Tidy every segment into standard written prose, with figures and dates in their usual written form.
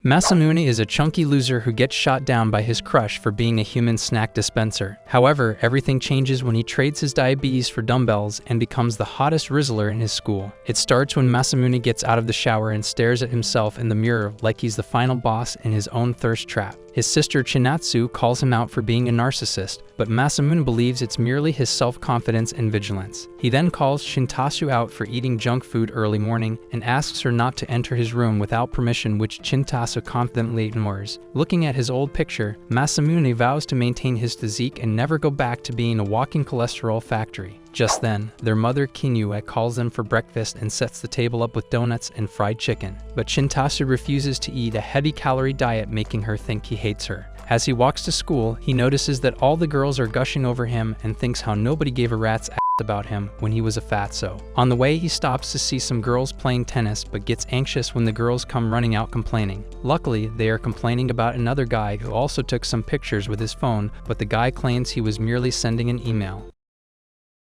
Masamune is a chunky loser who gets shot down by his crush for being a human snack dispenser. However, everything changes when he trades his diabetes for dumbbells and becomes the hottest rizzler in his school. It starts when Masamune gets out of the shower and stares at himself in the mirror like he's the final boss in his own thirst trap. His sister Chinatsu calls him out for being a narcissist, but Masamune believes it's merely his self-confidence and vigilance. He then calls Chintatsu out for eating junk food early morning and asks her not to enter his room without permission, which Chintatsu confidently ignores. Looking at his old picture, Masamune vows to maintain his physique and never go back to being a walking cholesterol factory. Just then, their mother Kinue calls them for breakfast and sets the table up with donuts and fried chicken. But Chintatsu refuses to eat a heavy-calorie diet, making her think he hates her. As he walks to school, he notices that all the girls are gushing over him and thinks how nobody gave a rat's ass about him when he was a fatso. On the way, he stops to see some girls playing tennis but gets anxious when the girls come running out complaining. Luckily, they are complaining about another guy who also took some pictures with his phone, but the guy claims he was merely sending an email.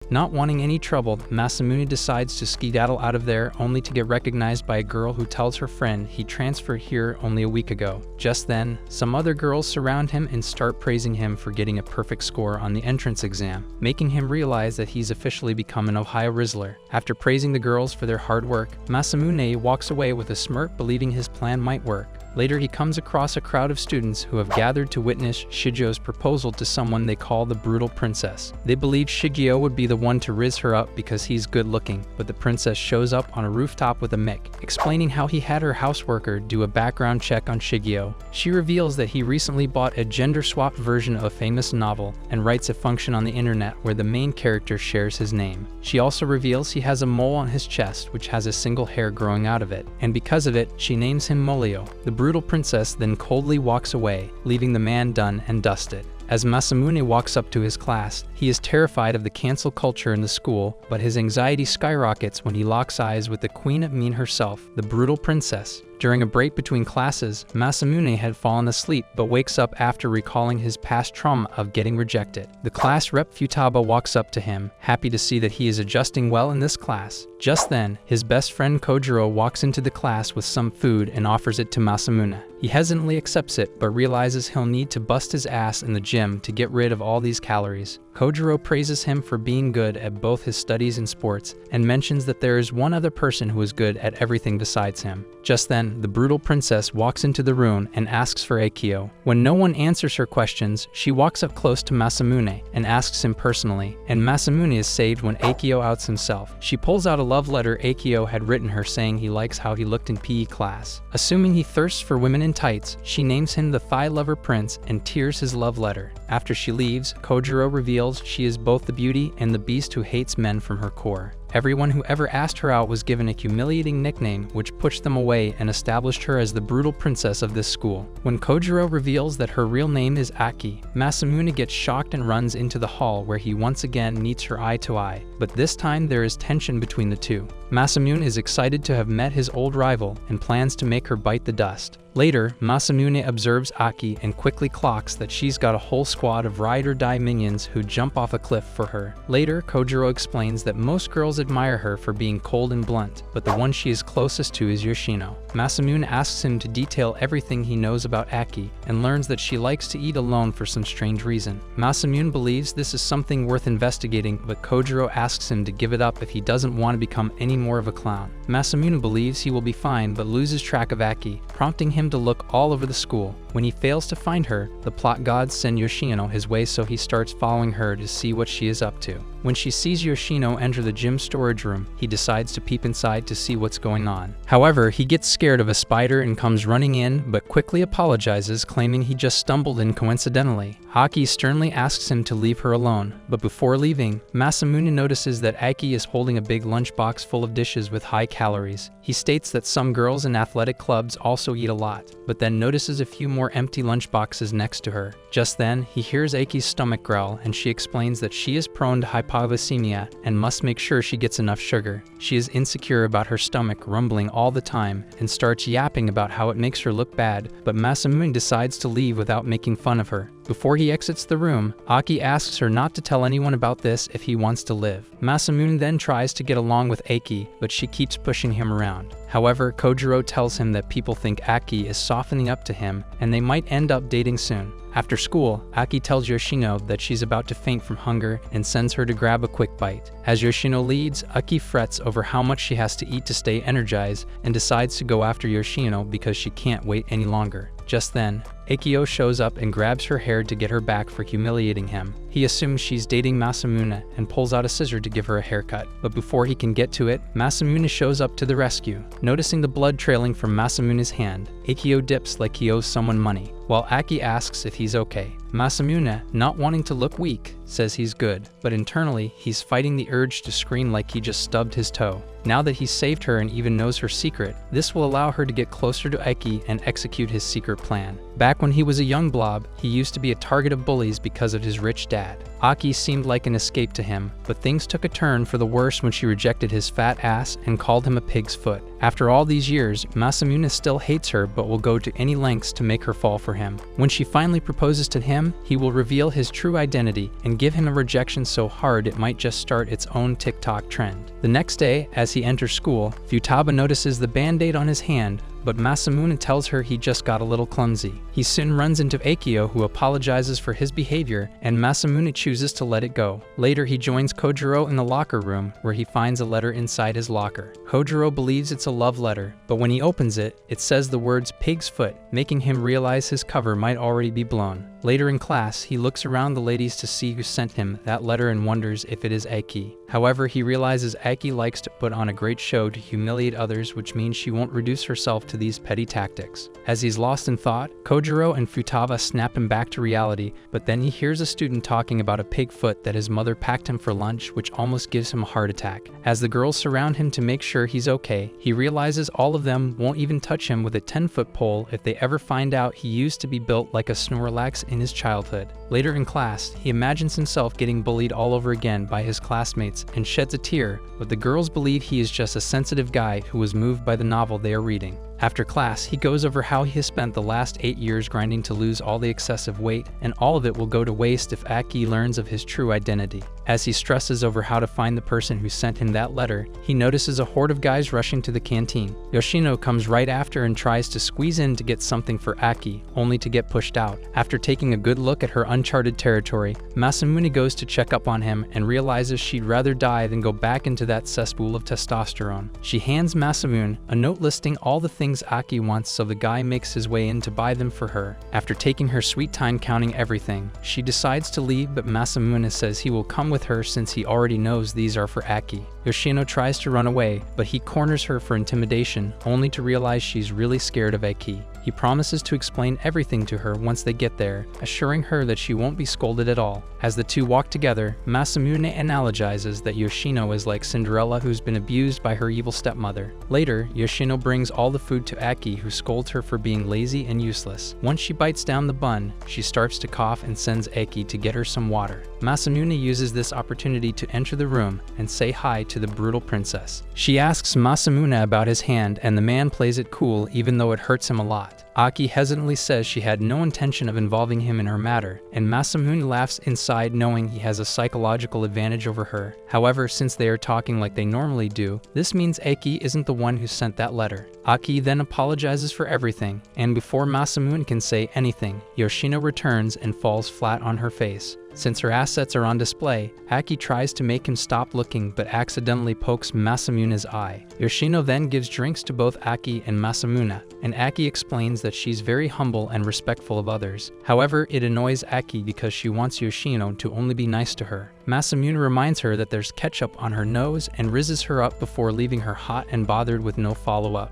Not wanting any trouble, Masamune decides to skedaddle out of there, only to get recognized by a girl who tells her friend he transferred here only a week ago. Just then, some other girls surround him and start praising him for getting a perfect score on the entrance exam, making him realize that he's officially become an Ohio Rizzler. After praising the girls for their hard work, Masamune walks away with a smirk, believing his plan might work. Later, he comes across a crowd of students who have gathered to witness Shigio's proposal to someone they call the Brutal Princess. They believe Shigio would be the one to rizz her up because he's good looking, but the princess shows up on a rooftop with a mic, explaining how he had her houseworker do a background check on Shigio. She reveals that he recently bought a gender-swapped version of a famous novel and writes a function on the internet where the main character shares his name. She also reveals he has a mole on his chest which has a single hair growing out of it, and because of it, she names him Molio. The brutal princess then coldly walks away, leaving the man done and dusted. As Masamune walks up to his class, he is terrified of the cancel culture in the school, but his anxiety skyrockets when he locks eyes with the Queen of Mean herself, the brutal princess. During a break between classes, Masamune had fallen asleep but wakes up after recalling his past trauma of getting rejected. The class rep Futaba walks up to him, happy to see that he is adjusting well in this class. Just then, his best friend Kojiro walks into the class with some food and offers it to Masamune. He hesitantly accepts it but realizes he'll need to bust his ass in the gym to get rid of all these calories. Kojiro praises him for being good at both his studies and sports, and mentions that there is one other person who is good at everything besides him. Just then, the brutal princess walks into the room and asks for Akio. When no one answers her questions, she walks up close to Masamune and asks him personally, and Masamune is saved when Akio outs himself. She pulls out a love letter Akio had written her saying he likes how he looked in PE class. Assuming he thirsts for women in tights, she names him the Thigh Lover Prince and tears his love letter. After she leaves, Kojiro reveals she is both the beauty and the beast who hates men from her core. Everyone who ever asked her out was given a humiliating nickname which pushed them away and established her as the brutal princess of this school. When Kojiro reveals that her real name is Aki, Masamune gets shocked and runs into the hall where he once again meets her eye to eye, but this time there is tension between the two. Masamune is excited to have met his old rival and plans to make her bite the dust. Later, Masamune observes Aki and quickly clocks that she's got a whole squad of ride-or-die minions who jump off a cliff for her. Later, Kojiro explains that most girls admire her for being cold and blunt, but the one she is closest to is Yoshino. Masamune asks him to detail everything he knows about Aki and learns that she likes to eat alone for some strange reason. Masamune believes this is something worth investigating, but Kojiro asks him to give it up if he doesn't want to become any more of a clown. Masamune believes he will be fine but loses track of Aki, prompting him to look all over the school. When he fails to find her, the plot gods send Yoshino his way, so he starts following her to see what she is up to. When she sees Yoshino enter the gym storage room, he decides to peep inside to see what's going on. However, he gets scared of a spider and comes running in, but quickly apologizes, claiming he just stumbled in coincidentally. Aki sternly asks him to leave her alone, but before leaving, Masamune notices that Aki is holding a big lunchbox full of dishes with high calories. He states that some girls in athletic clubs also eat a lot, but then notices a few more empty lunchboxes next to her. Just then, he hears Aki's stomach growl, and she explains that she is prone to hypoglycemia and must make sure she gets enough sugar. She is insecure about her stomach rumbling all the time and starts yapping about how it makes her look bad, but Masamune decides to leave without making fun of her. Before he exits the room, Aki asks her not to tell anyone about this if he wants to live. Masamune then tries to get along with Aki, but she keeps pushing him around. However, Kojiro tells him that people think Aki is softening up to him and they might end up dating soon. After school, Aki tells Yoshino that she's about to faint from hunger and sends her to grab a quick bite. As Yoshino leads, Aki frets over how much she has to eat to stay energized and decides to go after Yoshino because she can't wait any longer. Just then, Akio shows up and grabs her hair to get her back for humiliating him. He assumes she's dating Masamune and pulls out a scissor to give her a haircut. But before he can get to it, Masamune shows up to the rescue. Noticing the blood trailing from Masamune's hand, Akio dips like he owes someone money, while Aki asks if he's okay. Masamune, not wanting to look weak, says he's good, but internally, he's fighting the urge to scream like he just stubbed his toe. Now that he's saved her and even knows her secret, this will allow her to get closer to Aki and execute his secret plan. Back when he was a young blob, he used to be a target of bullies because of his rich dad. Aki seemed like an escape to him, but things took a turn for the worse when she rejected his fat ass and called him a pig's foot. After all these years, Masamune still hates her but will go to any lengths to make her fall for him. When she finally proposes to him, he will reveal his true identity and give him a rejection so hard it might just start its own TikTok trend. The next day, as he enters school, Futaba notices the band-aid on his hand, but Masamune tells her he just got a little clumsy. He soon runs into Akio, who apologizes for his behavior, and Masamune chooses to let it go. Later, he joins Kojiro in the locker room, where he finds a letter inside his locker. Kojiro believes it's a love letter, but when he opens it, it says the words pig's foot, making him realize his cover might already be blown. Later in class, he looks around the ladies to see who sent him that letter and wonders if it is Aki. However, he realizes Aki likes to put on a great show to humiliate others, which means she won't reduce herself to these petty tactics. As he's lost in thought, Kojiro and Futaba snap him back to reality, but then he hears a student talking about a pig foot that his mother packed him for lunch, which almost gives him a heart attack. As the girls surround him to make sure he's okay, he realizes all of them won't even touch him with a 10-foot pole if they ever find out he used to be built like a Snorlax in his childhood. Later in class, he imagines himself getting bullied all over again by his classmates and sheds a tear, but the girls believe he is just a sensitive guy who was moved by the novel they are reading. After class, he goes over how he has spent the last 8 years grinding to lose all the excessive weight, and all of it will go to waste if Aki learns of his true identity. As he stresses over how to find the person who sent him that letter, he notices a horde of guys rushing to the canteen. Yoshino comes right after and tries to squeeze in to get something for Aki, only to get pushed out. After taking a good look at her uncharted territory, Masamune goes to check up on him and realizes she'd rather die than go back into that cesspool of testosterone. She hands Masamune a note listing all the things Aki wants, so the guy makes his way in to buy them for her. After taking her sweet time counting everything, she decides to leave, but Masamune says he will come with her since he already knows these are for Aki. Yoshino tries to run away, but he corners her for intimidation, only to realize she's really scared of Aki. He promises to explain everything to her once they get there, assuring her that she won't be scolded at all. As the two walk together, Masamune analogizes that Yoshino is like Cinderella who's been abused by her evil stepmother. Later, Yoshino brings all the food to Aki, who scolds her for being lazy and useless. Once she bites down the bun, she starts to cough and sends Aki to get her some water. Masamune uses this opportunity to enter the room and say hi to the brutal princess. She asks Masamune about his hand, and the man plays it cool even though it hurts him a lot. Aki hesitantly says she had no intention of involving him in her matter, and Masamune laughs inside knowing he has a psychological advantage over her. However, since they are talking like they normally do, this means Aki isn't the one who sent that letter. Aki then apologizes for everything, and before Masamune can say anything, Yoshino returns and falls flat on her face. Since her assets are on display, Aki tries to make him stop looking but accidentally pokes Masamune's eye. Yoshino then gives drinks to both Aki and Masamune, and Aki explains that she's very humble and respectful of others. However, it annoys Aki because she wants Yoshino to only be nice to her. Masamune reminds her that there's ketchup on her nose and rizzes her up before leaving her hot and bothered with no follow-up.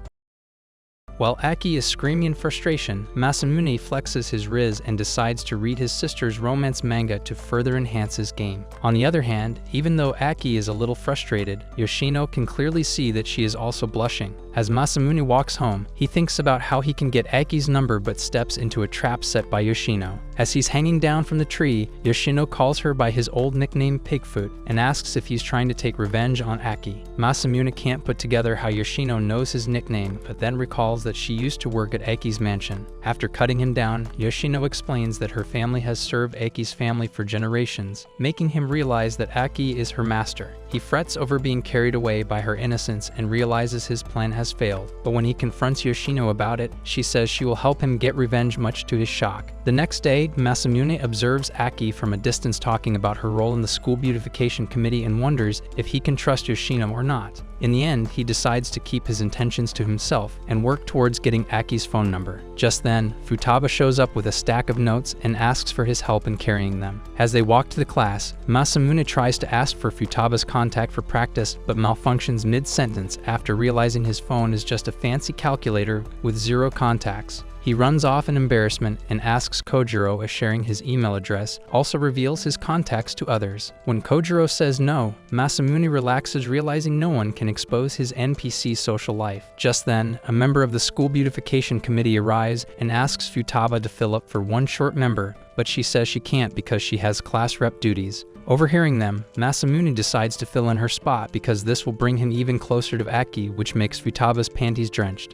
While Aki is screaming in frustration, Masamune flexes his riz and decides to read his sister's romance manga to further enhance his game. On the other hand, even though Aki is a little frustrated, Yoshino can clearly see that she is also blushing. As Masamune walks home, he thinks about how he can get Aki's number but steps into a trap set by Yoshino. As he's hanging down from the tree, Yoshino calls her by his old nickname Pigfoot and asks if he's trying to take revenge on Aki. Masamune can't put together how Yoshino knows his nickname, but then recalls that she used to work at Aki's mansion. After cutting him down, Yoshino explains that her family has served Aki's family for generations, making him realize that Aki is her master. He frets over being carried away by her innocence and realizes his plan has failed, but when he confronts Yoshino about it, she says she will help him get revenge, much to his shock. The next day, Masamune observes Aki from a distance talking about her role in the school beautification committee and wonders if he can trust Yoshino or not. In the end, he decides to keep his intentions to himself and work towards getting Aki's phone number. Just then, Futaba shows up with a stack of notes and asks for his help in carrying them. As they walk to the class, Masamune tries to ask for Futaba's contact for practice but malfunctions mid-sentence after realizing his phone is just a fancy calculator with 0 contacts. He runs off in embarrassment and asks Kojiro if sharing his email address also reveals his contacts to others. When Kojiro says no, Masamune relaxes, realizing no one can expose his NPC social life. Just then, a member of the school beautification committee arrives and asks Futaba to fill up for one short member, but she says she can't because she has class rep duties. Overhearing them, Masamune decides to fill in her spot because this will bring him even closer to Aki, which makes Futaba's panties drenched.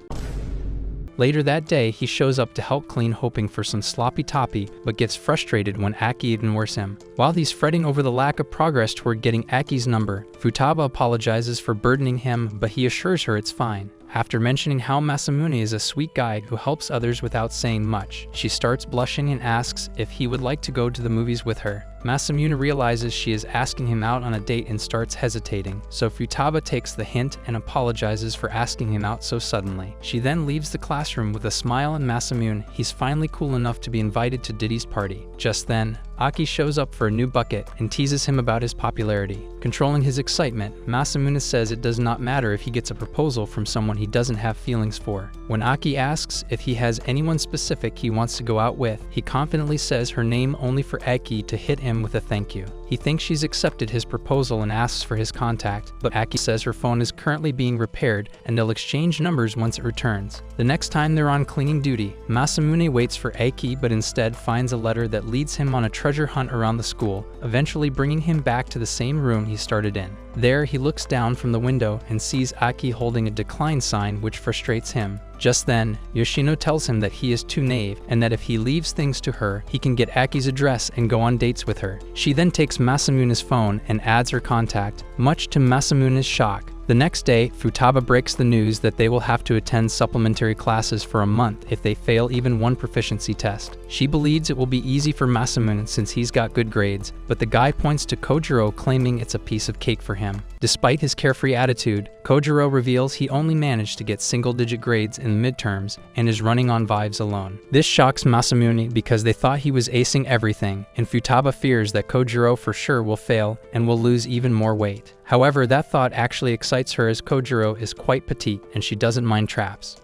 Later that day, he shows up to help clean, hoping for some sloppy toppy, but gets frustrated when Aki ignores him. While he's fretting over the lack of progress toward getting Aki's number, Futaba apologizes for burdening him, but he assures her it's fine. After mentioning how Masamune is a sweet guy who helps others without saying much, she starts blushing and asks if he would like to go to the movies with her. Masamune realizes she is asking him out on a date and starts hesitating, so Futaba takes the hint and apologizes for asking him out so suddenly. She then leaves the classroom with a smile on Masamune. He's finally cool enough to be invited to Diddy's party. Just then, Aki shows up for a new bucket and teases him about his popularity. Controlling his excitement, Masamune says it does not matter if he gets a proposal from someone he doesn't have feelings for. When Aki asks if he has anyone specific he wants to go out with, he confidently says her name only for Aki to hit him with a thank you. He thinks she's accepted his proposal and asks for his contact, but Aki says her phone is currently being repaired and they'll exchange numbers once it returns. The next time they're on cleaning duty, Masamune waits for Aki but instead finds a letter that leads him on a treasure hunt around the school, eventually bringing him back to the same room he started in. There, he looks down from the window and sees Aki holding a decline sign, which frustrates him. Just then, Yoshino tells him that he is too naive and that if he leaves things to her, he can get Aki's address and go on dates with her. She then takes Masamune's phone and adds her contact, much to Masamune's shock. The next day, Futaba breaks the news that they will have to attend supplementary classes for a month if they fail even one proficiency test. She believes it will be easy for Masamune since he's got good grades, but the guy points to Kojiro, claiming it's a piece of cake for him. Despite his carefree attitude, Kojiro reveals he only managed to get single-digit grades in the midterms and is running on vibes alone. This shocks Masamune because they thought he was acing everything, and Futaba fears that Kojiro for sure will fail and will lose even more weight. However, that thought actually excites her as Kojiro is quite petite and she doesn't mind traps.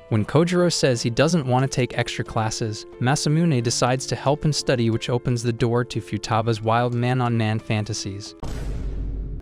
When Kojiro says he doesn't want to take extra classes, Masamune decides to help him study, which opens the door to Futaba's wild man-on-man fantasies.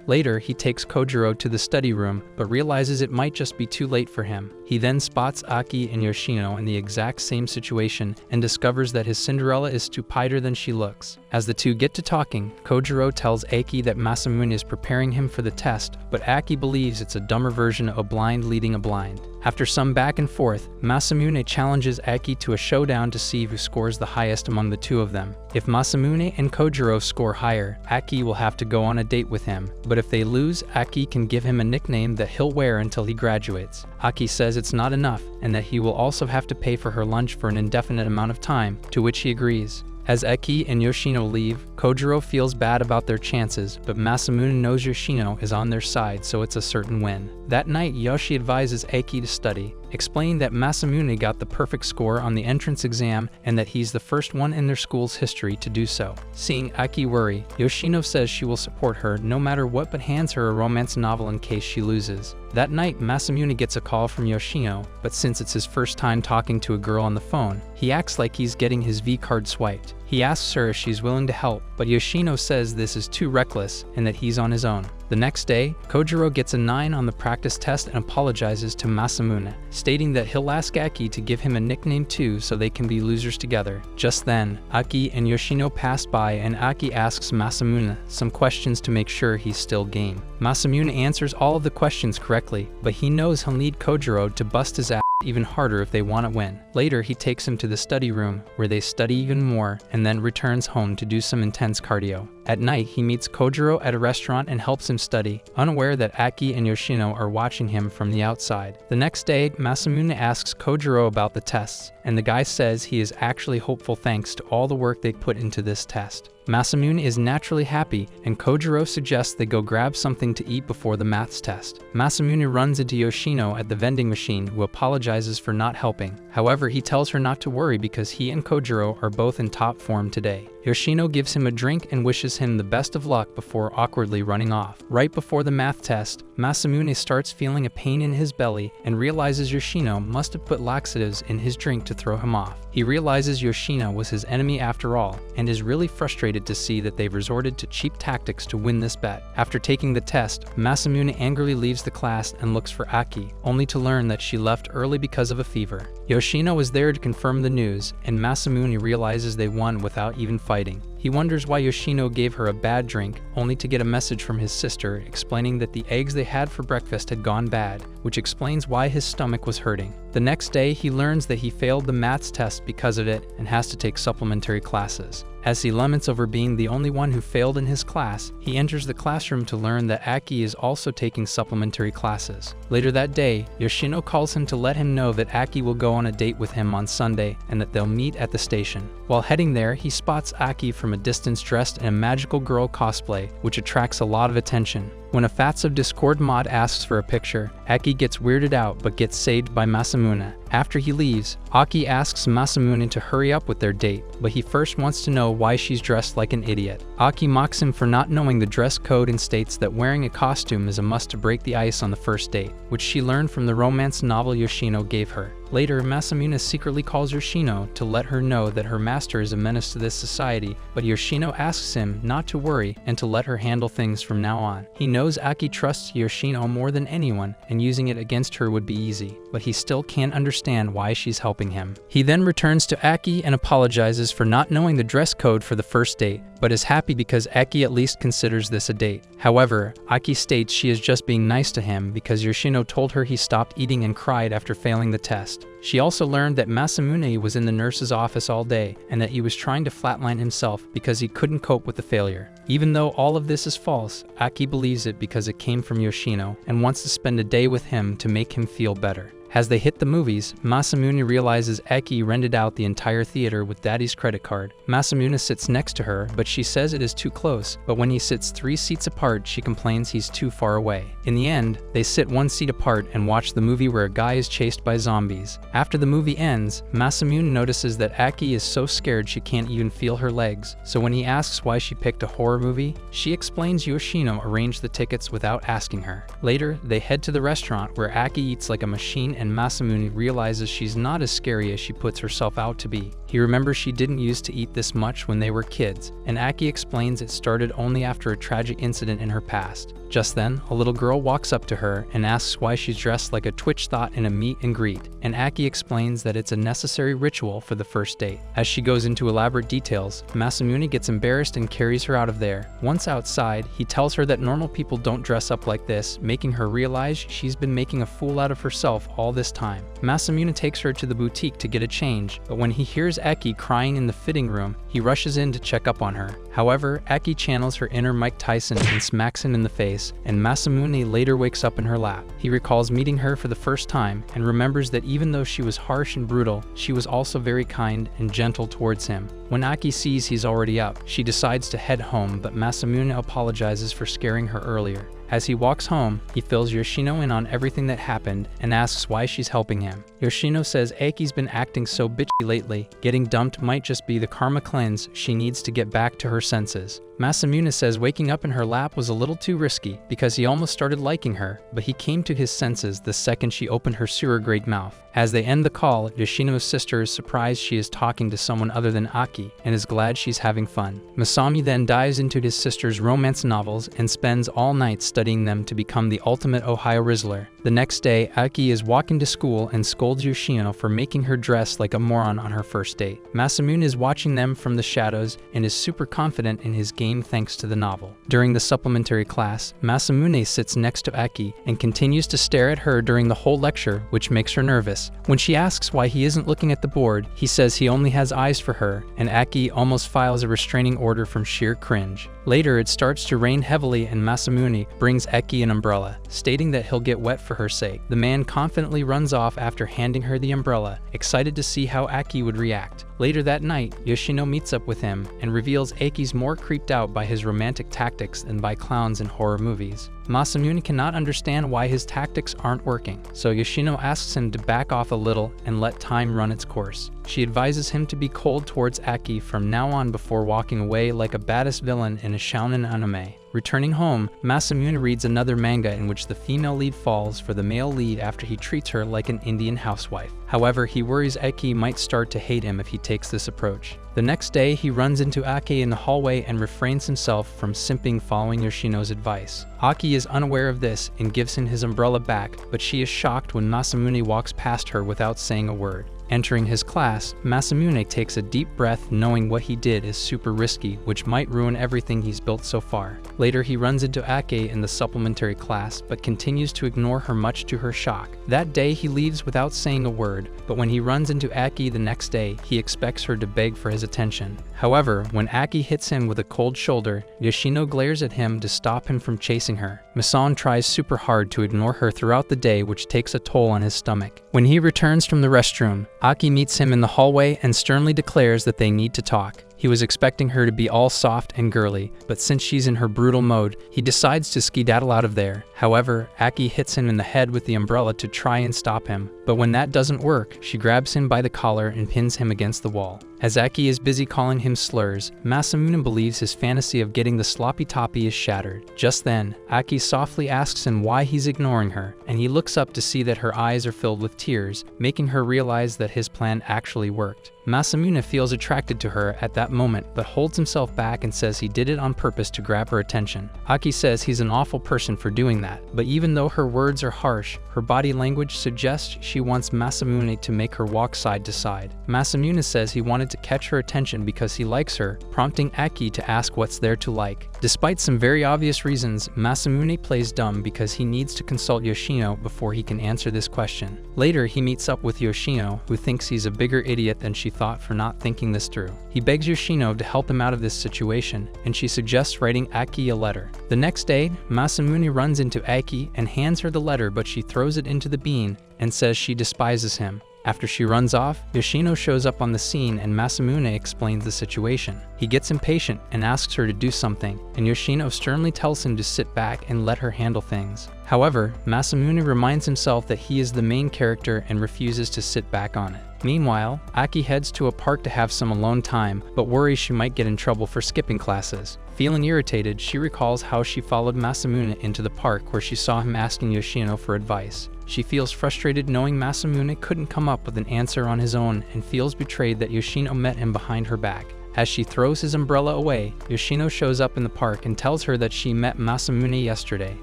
Later, he takes Kojiro to the study room, but realizes it might just be too late for him. He then spots Aki and Yoshino in the exact same situation and discovers that his Cinderella is stupider than she looks. As the two get to talking, Kojiro tells Aki that Masamune is preparing him for the test, but Aki believes it's a dumber version of a blind leading a blind. After some back and forth, Masamune challenges Aki to a showdown to see who scores the highest among the two of them. If Masamune and Kojiro score higher, Aki will have to go on a date with him, but if they lose, Aki can give him a nickname that he'll wear until he graduates. Aki says it's not enough and that he will also have to pay for her lunch for an indefinite amount of time, to which he agrees. As Aki and Yoshino leave, Kojiro feels bad about their chances, but Masamune knows Yoshino is on their side, so it's a certain win. That night, Yoshi advises Aki to study, explaining that Masamune got the perfect score on the entrance exam and that he's the first one in their school's history to do so. Seeing Aki worry, Yoshino says she will support her no matter what, but hands her a romance novel in case she loses. That night, Masamune gets a call from Yoshino, but since it's his first time talking to a girl on the phone, he acts like he's getting his V-card swiped. He asks her if she's willing to help, but Yoshino says this is too reckless and that he's on his own. The next day, Kojiro gets a 9 on the practice test and apologizes to Masamune, stating that he'll ask Aki to give him a nickname too so they can be losers together. Just then, Aki and Yoshino pass by and Aki asks Masamune some questions to make sure he's still game. Masamune answers all of the questions correctly, but he knows he'll need Kojiro to bust his ass. even harder if they want to win. Later, he takes him to the study room, where they study even more, and then returns home to do some intense cardio. At night, he meets Kojiro at a restaurant and helps him study, unaware that Aki and Yoshino are watching him from the outside. The next day, Masamune asks Kojiro about the tests, and the guy says he is actually hopeful thanks to all the work they put into this test. Masamune is naturally happy, and Kojiro suggests they go grab something to eat before the maths test. Masamune runs into Yoshino at the vending machine, who apologizes for not helping. However, he tells her not to worry because he and Kojiro are both in top form today. Yoshino gives him a drink and wishes him the best of luck before awkwardly running off. Right before the math test, Masamune starts feeling a pain in his belly and realizes Yoshino must have put laxatives in his drink to throw him off. He realizes Yoshino was his enemy after all, and is really frustrated to see that they've resorted to cheap tactics to win this bet. After taking the test, Masamune angrily leaves the class and looks for Aki, only to learn that she left early because of a fever. Yoshino is there to confirm the news, and Masamune realizes they won without even fighting. He wonders why Yoshino gave her a bad drink, only to get a message from his sister explaining that the eggs they had for breakfast had gone bad, which explains why his stomach was hurting. The next day, he learns that he failed the maths test because of it and has to take supplementary classes. As he laments over being the only one who failed in his class, he enters the classroom to learn that Aki is also taking supplementary classes. Later that day, Yoshino calls him to let him know that Aki will go on a date with him on Sunday and that they'll meet at the station. While heading there, he spots Aki from a distance dressed in a magical girl cosplay, which attracts a lot of attention. When a Fats of Discord mod asks for a picture, Aki gets weirded out but gets saved by Masamune. After he leaves, Aki asks Masamune to hurry up with their date, but he first wants to know why she's dressed like an idiot. Aki mocks him for not knowing the dress code and states that wearing a costume is a must to break the ice on the first date, which she learned from the romance novel Yoshino gave her. Later, Masamune secretly calls Yoshino to let her know that her master is a menace to this society, but Yoshino asks him not to worry and to let her handle things from now on. He knows Aki trusts Yoshino more than anyone, and using it against her would be easy, but he still can't understand why she's helping him. He then returns to Aki and apologizes for not knowing the dress code for the first date, but is happy because Aki at least considers this a date. However, Aki states she is just being nice to him because Yoshino told her he stopped eating and cried after failing the test. She also learned that Masamune was in the nurse's office all day and that he was trying to flatline himself because he couldn't cope with the failure. Even though all of this is false, Aki believes it because it came from Yoshino and wants to spend a day with him to make him feel better. As they hit the movies, Masamune realizes Aki rented out the entire theater with Daddy's credit card. Masamune sits next to her, but she says it is too close, but when he sits 3 seats apart, she complains he's too far away. In the end, they sit 1 seat apart and watch the movie where a guy is chased by zombies. After the movie ends, Masamune notices that Aki is so scared she can't even feel her legs, so when he asks why she picked a horror movie, she explains Yoshino arranged the tickets without asking her. Later, they head to the restaurant where Aki eats like a machine and Masamune realizes she's not as scary as she puts herself out to be. He remembers she didn't used to eat this much when they were kids, and Aki explains it started only after a tragic incident in her past. Just then, a little girl walks up to her and asks why she's dressed like a Twitch thought in a meet and greet, and Aki explains that it's a necessary ritual for the first date. As she goes into elaborate details, Masamune gets embarrassed and carries her out of there. Once outside, he tells her that normal people don't dress up like this, making her realize she's been making a fool out of herself all this time. Masamune takes her to the boutique to get a change, but when he hears Aki crying in the fitting room, he rushes in to check up on her. However, Aki channels her inner Mike Tyson and smacks him in the face, and Masamune later wakes up in her lap. He recalls meeting her for the first time and remembers that even though she was harsh and brutal, she was also very kind and gentle towards him. When Aki sees he's already up, she decides to head home, but Masamune apologizes for scaring her earlier. As he walks home, he fills Yoshino in on everything that happened and asks why she's helping him. Yoshino says Aki's been acting so bitchy lately, getting dumped might just be the karma cleanse she needs to get back to her senses. Masamune says waking up in her lap was a little too risky because he almost started liking her, but he came to his senses the second she opened her sewer-grade mouth. As they end the call, Yoshino's sister is surprised she is talking to someone other than Aki and is glad she's having fun. Masami then dives into his sister's romance novels and spends all night studying them to become the ultimate Ohio Rizzler. The next day, Aki is walking to school and scolds Yoshino for making her dress like a moron on her first date. Masamune is watching them from the shadows and is super confident in his game thanks to the novel. During the supplementary class, Masamune sits next to Aki and continues to stare at her during the whole lecture, which makes her nervous. When she asks why he isn't looking at the board, he says he only has eyes for her, and Aki almost files a restraining order from sheer cringe. Later, it starts to rain heavily and Masamune brings Eki an umbrella, stating that he'll get wet for her sake. The man confidently runs off after handing her the umbrella, excited to see how Aki would react. Later that night, Yoshino meets up with him and reveals Aki's more creeped out by his romantic tactics than by clowns in horror movies. Masamune cannot understand why his tactics aren't working, so Yoshino asks him to back off a little and let time run its course. She advises him to be cold towards Aki from now on before walking away like a baddest villain in a shounen anime. Returning home, Masamune reads another manga in which the female lead falls for the male lead after he treats her like an Indian housewife. However, he worries Eki might start to hate him if he takes this approach. The next day, he runs into Aki in the hallway and refrains himself from simping following Yoshino's advice. Aki is unaware of this and gives him his umbrella back, but she is shocked when Masamune walks past her without saying a word. Entering his class, Masamune takes a deep breath knowing what he did is super risky, which might ruin everything he's built so far. Later, he runs into Ake in the supplementary class, but continues to ignore her much to her shock. That day, he leaves without saying a word, but when he runs into Aki the next day, he expects her to beg for his attention. However, when Aki hits him with a cold shoulder, Yoshino glares at him to stop him from chasing her. Masan tries super hard to ignore her throughout the day, which takes a toll on his stomach. When he returns from the restroom, Aki meets him in the hallway and sternly declares that they need to talk. He was expecting her to be all soft and girly, but since she's in her brutal mode, he decides to skedaddle out of there. However, Aki hits him in the head with the umbrella to try and stop him, but when that doesn't work, she grabs him by the collar and pins him against the wall. As Aki is busy calling him slurs, Masamune believes his fantasy of getting the sloppy toppy is shattered. Just then, Aki softly asks him why he's ignoring her, and he looks up to see that her eyes are filled with tears, making her realize that his plan actually worked. Masamune feels attracted to her at that moment, but holds himself back and says he did it on purpose to grab her attention. Aki says he's an awful person for doing that, but even though her words are harsh, her body language suggests she wants Masamune to make her walk side to side. Masamune says he wanted to catch her attention because he likes her, prompting Aki to ask what's there to like. Despite some very obvious reasons, Masamune plays dumb because he needs to consult Yoshino before he can answer this question. Later, he meets up with Yoshino, who thinks he's a bigger idiot than she thought for not thinking this through. He begs Yoshino to help him out of this situation, and she suggests writing Aki a letter. The next day, Masamune runs into Aki and hands her the letter, but she throws it into the bin and says she despises him. After she runs off, Yoshino shows up on the scene and Masamune explains the situation. He gets impatient and asks her to do something, and Yoshino sternly tells him to sit back and let her handle things. However, Masamune reminds himself that he is the main character and refuses to sit back on it. Meanwhile, Aki heads to a park to have some alone time, but worries she might get in trouble for skipping classes. Feeling irritated, she recalls how she followed Masamune into the park where she saw him asking Yoshino for advice. She feels frustrated knowing Masamune couldn't come up with an answer on his own and feels betrayed that Yoshino met him behind her back. As she throws his umbrella away, Yoshino shows up in the park and tells her that she met Masamune yesterday.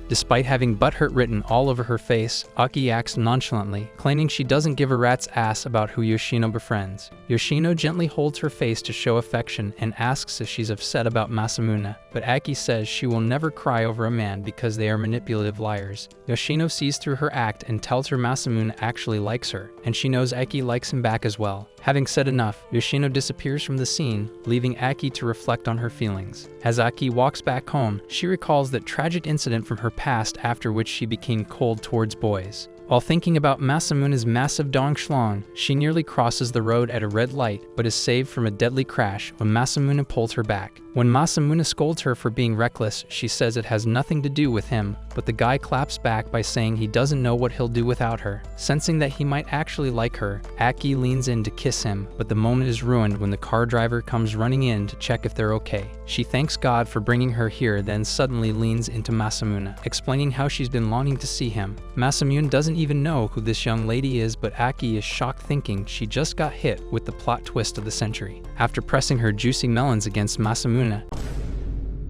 Despite having butthurt written all over her face, Aki acts nonchalantly, claiming she doesn't give a rat's ass about who Yoshino befriends. Yoshino gently holds her face to show affection and asks if she's upset about Masamune, but Aki says she will never cry over a man because they are manipulative liars. Yoshino sees through her act and tells her Masamune actually likes her, and she knows Aki likes him back as well. Having said enough, Yoshino disappears from the scene, leaving Aki to reflect on her feelings. As Aki walks back home, she recalls that tragic incident from her past after which she became cold towards boys. While thinking about Masamune's massive dong schlong, she nearly crosses the road at a red light, but is saved from a deadly crash when Masamune pulls her back. When Masamune scolds her for being reckless, she says it has nothing to do with him, but the guy claps back by saying he doesn't know what he'll do without her. Sensing that he might actually like her, Aki leans in to kiss him, but the moment is ruined when the car driver comes running in to check if they're okay. She thanks God for bringing her here, then suddenly leans into Masamune, explaining how she's been longing to see him. Masamune doesn't even know who this young lady is, but Aki is shocked thinking she just got hit with the plot twist of the century. After pressing her juicy melons against Masamune,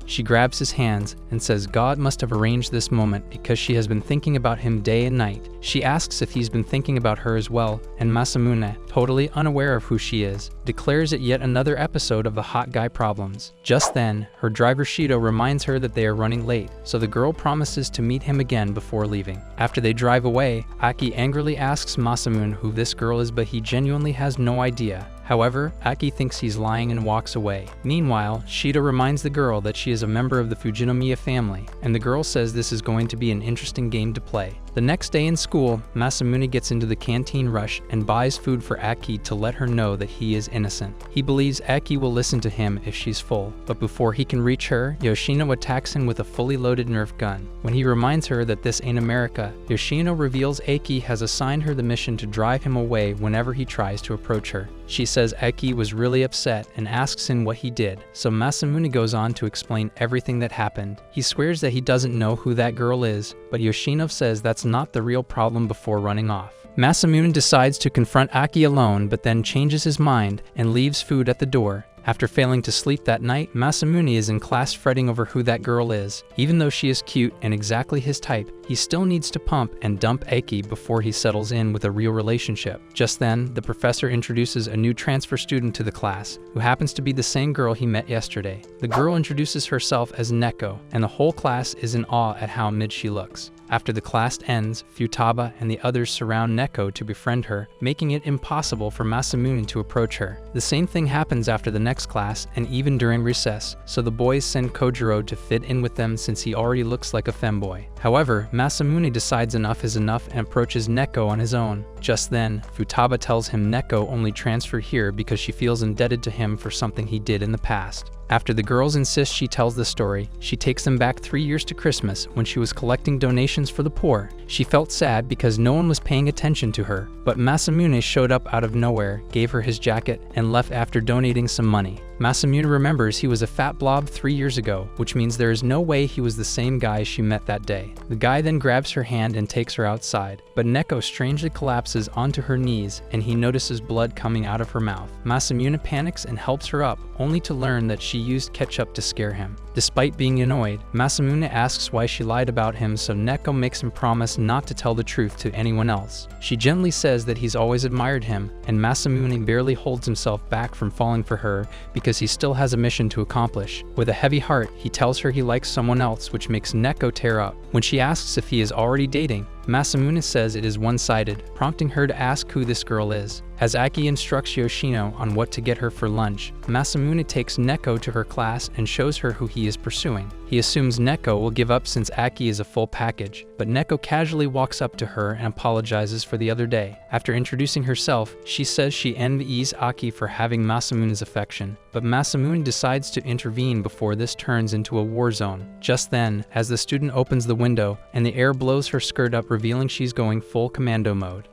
She grabs his hands and says God must have arranged this moment because she has been thinking about him day and night. She asks if he's been thinking about her as well, and Masamune, totally unaware of who she is, declares it yet another episode of the hot guy problems. Just then, her driver Shido reminds her that they are running late, so the girl promises to meet him again before leaving. After they drive away, Aki angrily asks Masamune who this girl is, but he genuinely has no idea. However, Aki thinks he's lying and walks away. Meanwhile, Shido reminds the girl that she is a member of the Fujinomiya family, and the girl says this is going to be an interesting game to play. The next day in school, Masamune gets into the canteen rush and buys food for Aki to let her know that he is innocent. He believes Aki will listen to him if she's full, but before he can reach her, Yoshino attacks him with a fully loaded Nerf gun. When he reminds her that this ain't America, Yoshino reveals Aki has assigned her the mission to drive him away whenever he tries to approach her. She says Aki was really upset and asks him what he did, so Masamune goes on to explain everything that happened. He swears that he doesn't know who that girl is, but Yoshino says that's not the real problem before running off. Masamune decides to confront Aki alone, but then changes his mind and leaves food at the door. After failing to sleep that night, Masamune is in class fretting over who that girl is. Even though she is cute and exactly his type, he still needs to pump and dump Aki before he settles in with a real relationship. Just then, the professor introduces a new transfer student to the class, who happens to be the same girl he met yesterday. The girl introduces herself as Neco, and the whole class is in awe at how mid she looks. After the class ends, Futaba and the others surround Neco to befriend her, making it impossible for Masamune to approach her. The same thing happens after the next class and even during recess, so the boys send Kojiro to fit in with them since he already looks like a femboy. However, Masamune decides enough is enough and approaches Neco on his own. Just then, Futaba tells him Neco only transferred here because she feels indebted to him for something he did in the past. After the girls insist she tells the story, she takes them back 3 years to Christmas when she was collecting donations for the poor. She felt sad because no one was paying attention to her, but Masamune showed up out of nowhere, gave her his jacket, and left after donating some money. Masamune remembers he was a fat blob 3 years ago, which means there is no way he was the same guy she met that day. The guy then grabs her hand and takes her outside, but Neco strangely collapses onto her knees and he notices blood coming out of her mouth. Masamune panics and helps her up, only to learn that she used ketchup to scare him. Despite being annoyed, Masamune asks why she lied about him, so Neco makes him promise not to tell the truth to anyone else. She gently says that he's always admired him, and Masamune barely holds himself back from falling for her because he still has a mission to accomplish. With a heavy heart, he tells her he likes someone else, which makes Neco tear up. When she asks if he is already dating, Masamune says it is one-sided, prompting her to ask who this girl is. As Aki instructs Yoshino on what to get her for lunch, Masamune takes Neco to her class and shows her who he is pursuing. He assumes Neco will give up since Aki is a full package, but Neco casually walks up to her and apologizes for the other day. After introducing herself, she says she envies Aki for having Masamune's affection, but Masamune decides to intervene before this turns into a war zone. Just then, as the student opens the window and the air blows her skirt up, revealing she's going full commando mode.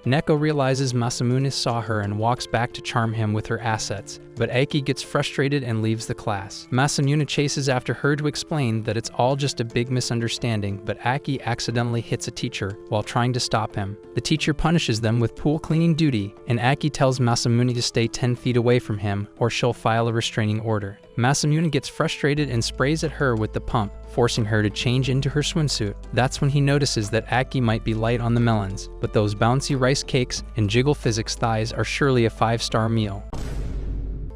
Neco realizes Masamune saw her and walks back to charm him with her assets, but Aki gets frustrated and leaves the class. Masamune chases after her to explain that it's all just a big misunderstanding, but Aki accidentally hits a teacher while trying to stop him. The teacher punishes them with pool cleaning duty, and Aki tells Masamune to stay 10 feet away from him or she'll file a restraining order. Masamune gets frustrated and sprays at her with the pump, forcing her to change into her swimsuit. That's when he notices that Aki might be light on the melons, but those bouncy rice cakes and jiggle physics thighs are surely a 5-star meal.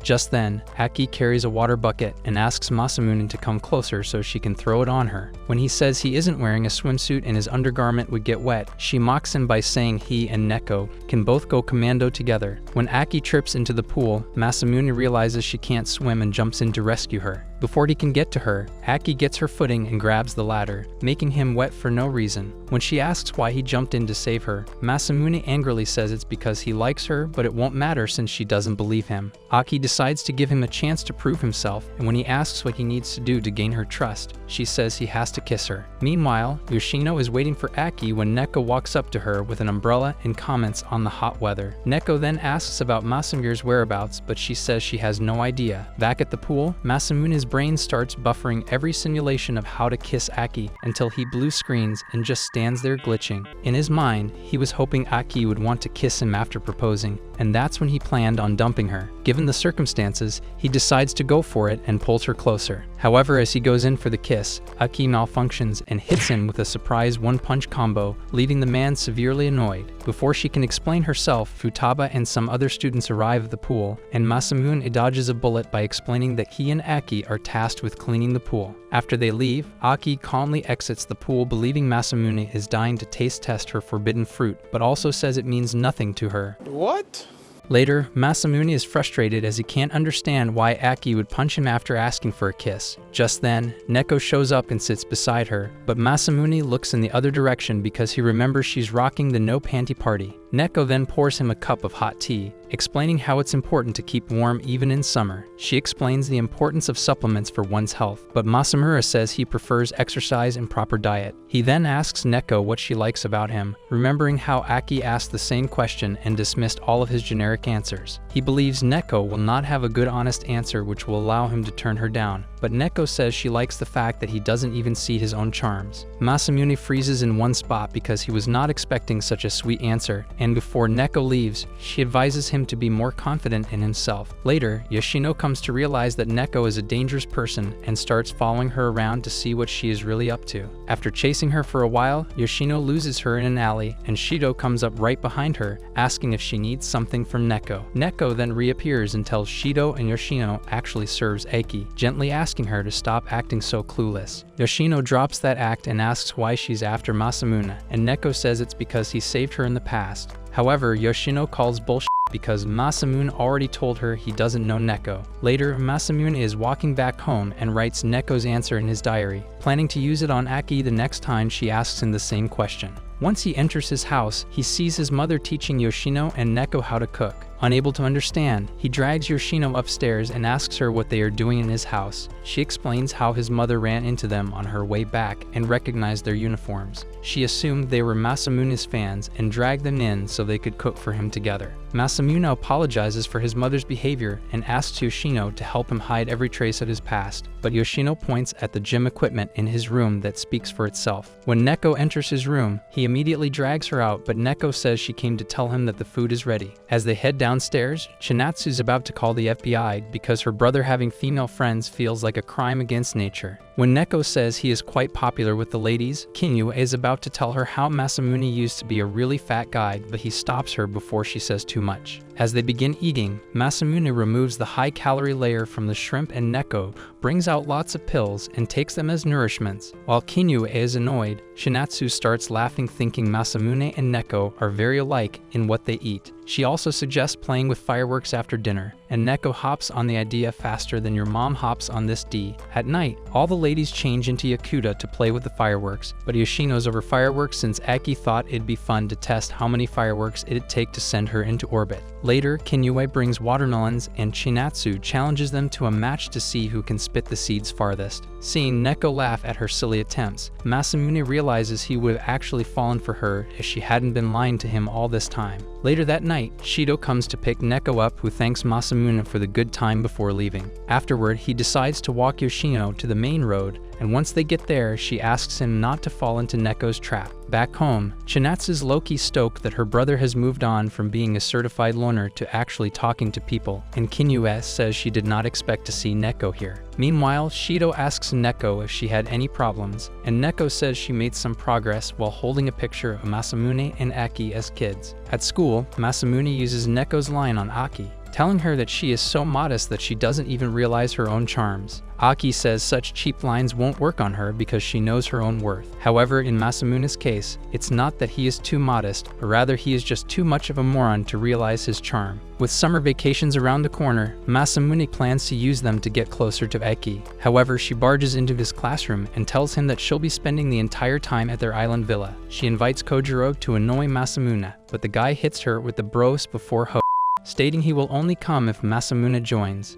Just then, Aki carries a water bucket and asks Masamune to come closer so she can throw it on her. When he says he isn't wearing a swimsuit and his undergarment would get wet, she mocks him by saying he and Neco can both go commando together. When Aki trips into the pool, Masamune realizes she can't swim and jumps in to rescue her. Before he can get to her, Aki gets her footing and grabs the ladder, making him wet for no reason. When she asks why he jumped in to save her, Masamune angrily says it's because he likes her, but it won't matter since she doesn't believe him. Aki decides to give him a chance to prove himself, and when he asks what he needs to do to gain her trust, she says he has to kiss her. Meanwhile, Yoshino is waiting for Aki when Neco walks up to her with an umbrella and comments on the hot weather. Neco then asks about Masamune's whereabouts, but she says she has no idea. Back at the pool, Masamune's brain starts buffering every simulation of how to kiss Aki until he blue screens and just stands there glitching. In his mind, he was hoping Aki would want to kiss him after proposing, and that's when he planned on dumping her. Given the circumstances, he decides to go for it and pulls her closer. However, as he goes in for the kiss, Aki malfunctions and hits him with a surprise one-punch combo, leaving the man severely annoyed. Before she can explain herself, Futaba and some other students arrive at the pool, and Masamune dodges a bullet by explaining that he and Aki are tasked with cleaning the pool. After they leave, Aki calmly exits the pool, believing Masamune is dying to taste test her forbidden fruit, but also says it means nothing to her. What? Later, Masamune is frustrated as he can't understand why Aki would punch him after asking for a kiss. Just then, Neco shows up and sits beside her, but Masamune looks in the other direction because he remembers she's rocking the no panty party. Neco then pours him a cup of hot tea, explaining how it's important to keep warm even in summer. She explains the importance of supplements for one's health, but Masamura says he prefers exercise and proper diet. He then asks Neco what she likes about him, remembering how Aki asked the same question and dismissed all of his generic answers. He believes Neco will not have a good honest answer which will allow him to turn her down, but Neco says she likes the fact that he doesn't even see his own charms. Masamune freezes in one spot because he was not expecting such a sweet answer, and before Neco leaves, she advises him to be more confident in himself. Later, Yoshino comes to realize that Neco is a dangerous person and starts following her around to see what she is really up to. After chasing her for a while, Yoshino loses her in an alley, and Shido comes up right behind her, asking if she needs something from Neco. Neco then reappears and tells Shido and Yoshino actually serves Aki, gently asking her to stop acting so clueless. Yoshino drops that act and asks why she's after Masamune, and Neco says it's because he saved her in the past. However, Yoshino calls bullshit because Masamune already told her he doesn't know Neco. Later, Masamune is walking back home and writes Neco's answer in his diary, planning to use it on Aki the next time she asks him the same question. Once he enters his house, he sees his mother teaching Yoshino and Neco how to cook. Unable to understand, he drags Yoshino upstairs and asks her what they are doing in his house. She explains how his mother ran into them on her way back and recognized their uniforms. She assumed they were Masamune's fans and dragged them in so they could cook for him together. Masamune apologizes for his mother's behavior and asks Yoshino to help him hide every trace of his past, but Yoshino points at the gym equipment in his room that speaks for itself. When Neco enters his room, he immediately drags her out, but Neco says she came to tell him that the food is ready. As they head downstairs, Chinatsu's about to call the FBI because her brother having female friends feels like a crime against nature. When Neco says he is quite popular with the ladies, Kinyu is about to tell her how Masamune used to be a really fat guy, but he stops her before she says too much. As they begin eating, Masamune removes the high-calorie layer from the shrimp and Neco brings out lots of pills and takes them as nourishments. While Kinyu is annoyed, Shinatsu starts laughing thinking Masamune and Neco are very alike in what they eat. She also suggests playing with fireworks after dinner, and Neco hops on the idea faster than your mom hops on this D. At night, all the ladies change into Yakuta to play with the fireworks, but Yoshino's over fireworks since Aki thought it'd be fun to test how many fireworks it'd take to send her into orbit. Later, Kinyue brings watermelons and Chinatsu challenges them to a match to see who can spit the seeds farthest. Seeing Neco laugh at her silly attempts, Masamune realizes he would have actually fallen for her if she hadn't been lying to him all this time. Later that night, Shido comes to pick Neco up, who thanks Masamune for the good time before leaving. Afterward, he decides to walk Yoshino to the main road, and once they get there, she asks him not to fall into Neco's trap. Back home, Chinatsu's low-key stoked that her brother has moved on from being a certified loner to actually talking to people, and Kinyue says she did not expect to see Neco here. Meanwhile, Shido asks Neco if she had any problems, and Neco says she made some progress while holding a picture of Masamune and Aki as kids. At school, Masamune uses Neco's line on Aki, telling her that she is so modest that she doesn't even realize her own charms. Aki says such cheap lines won't work on her because she knows her own worth. However, in Masamune's case, it's not that he is too modest, but rather he is just too much of a moron to realize his charm. With summer vacations around the corner, Masamune plans to use them to get closer to Aki. However, she barges into his classroom and tells him that she'll be spending the entire time at their island villa. She invites Kojiro to annoy Masamune, but the guy hits her with the bros before ho, stating he will only come if Masamune joins.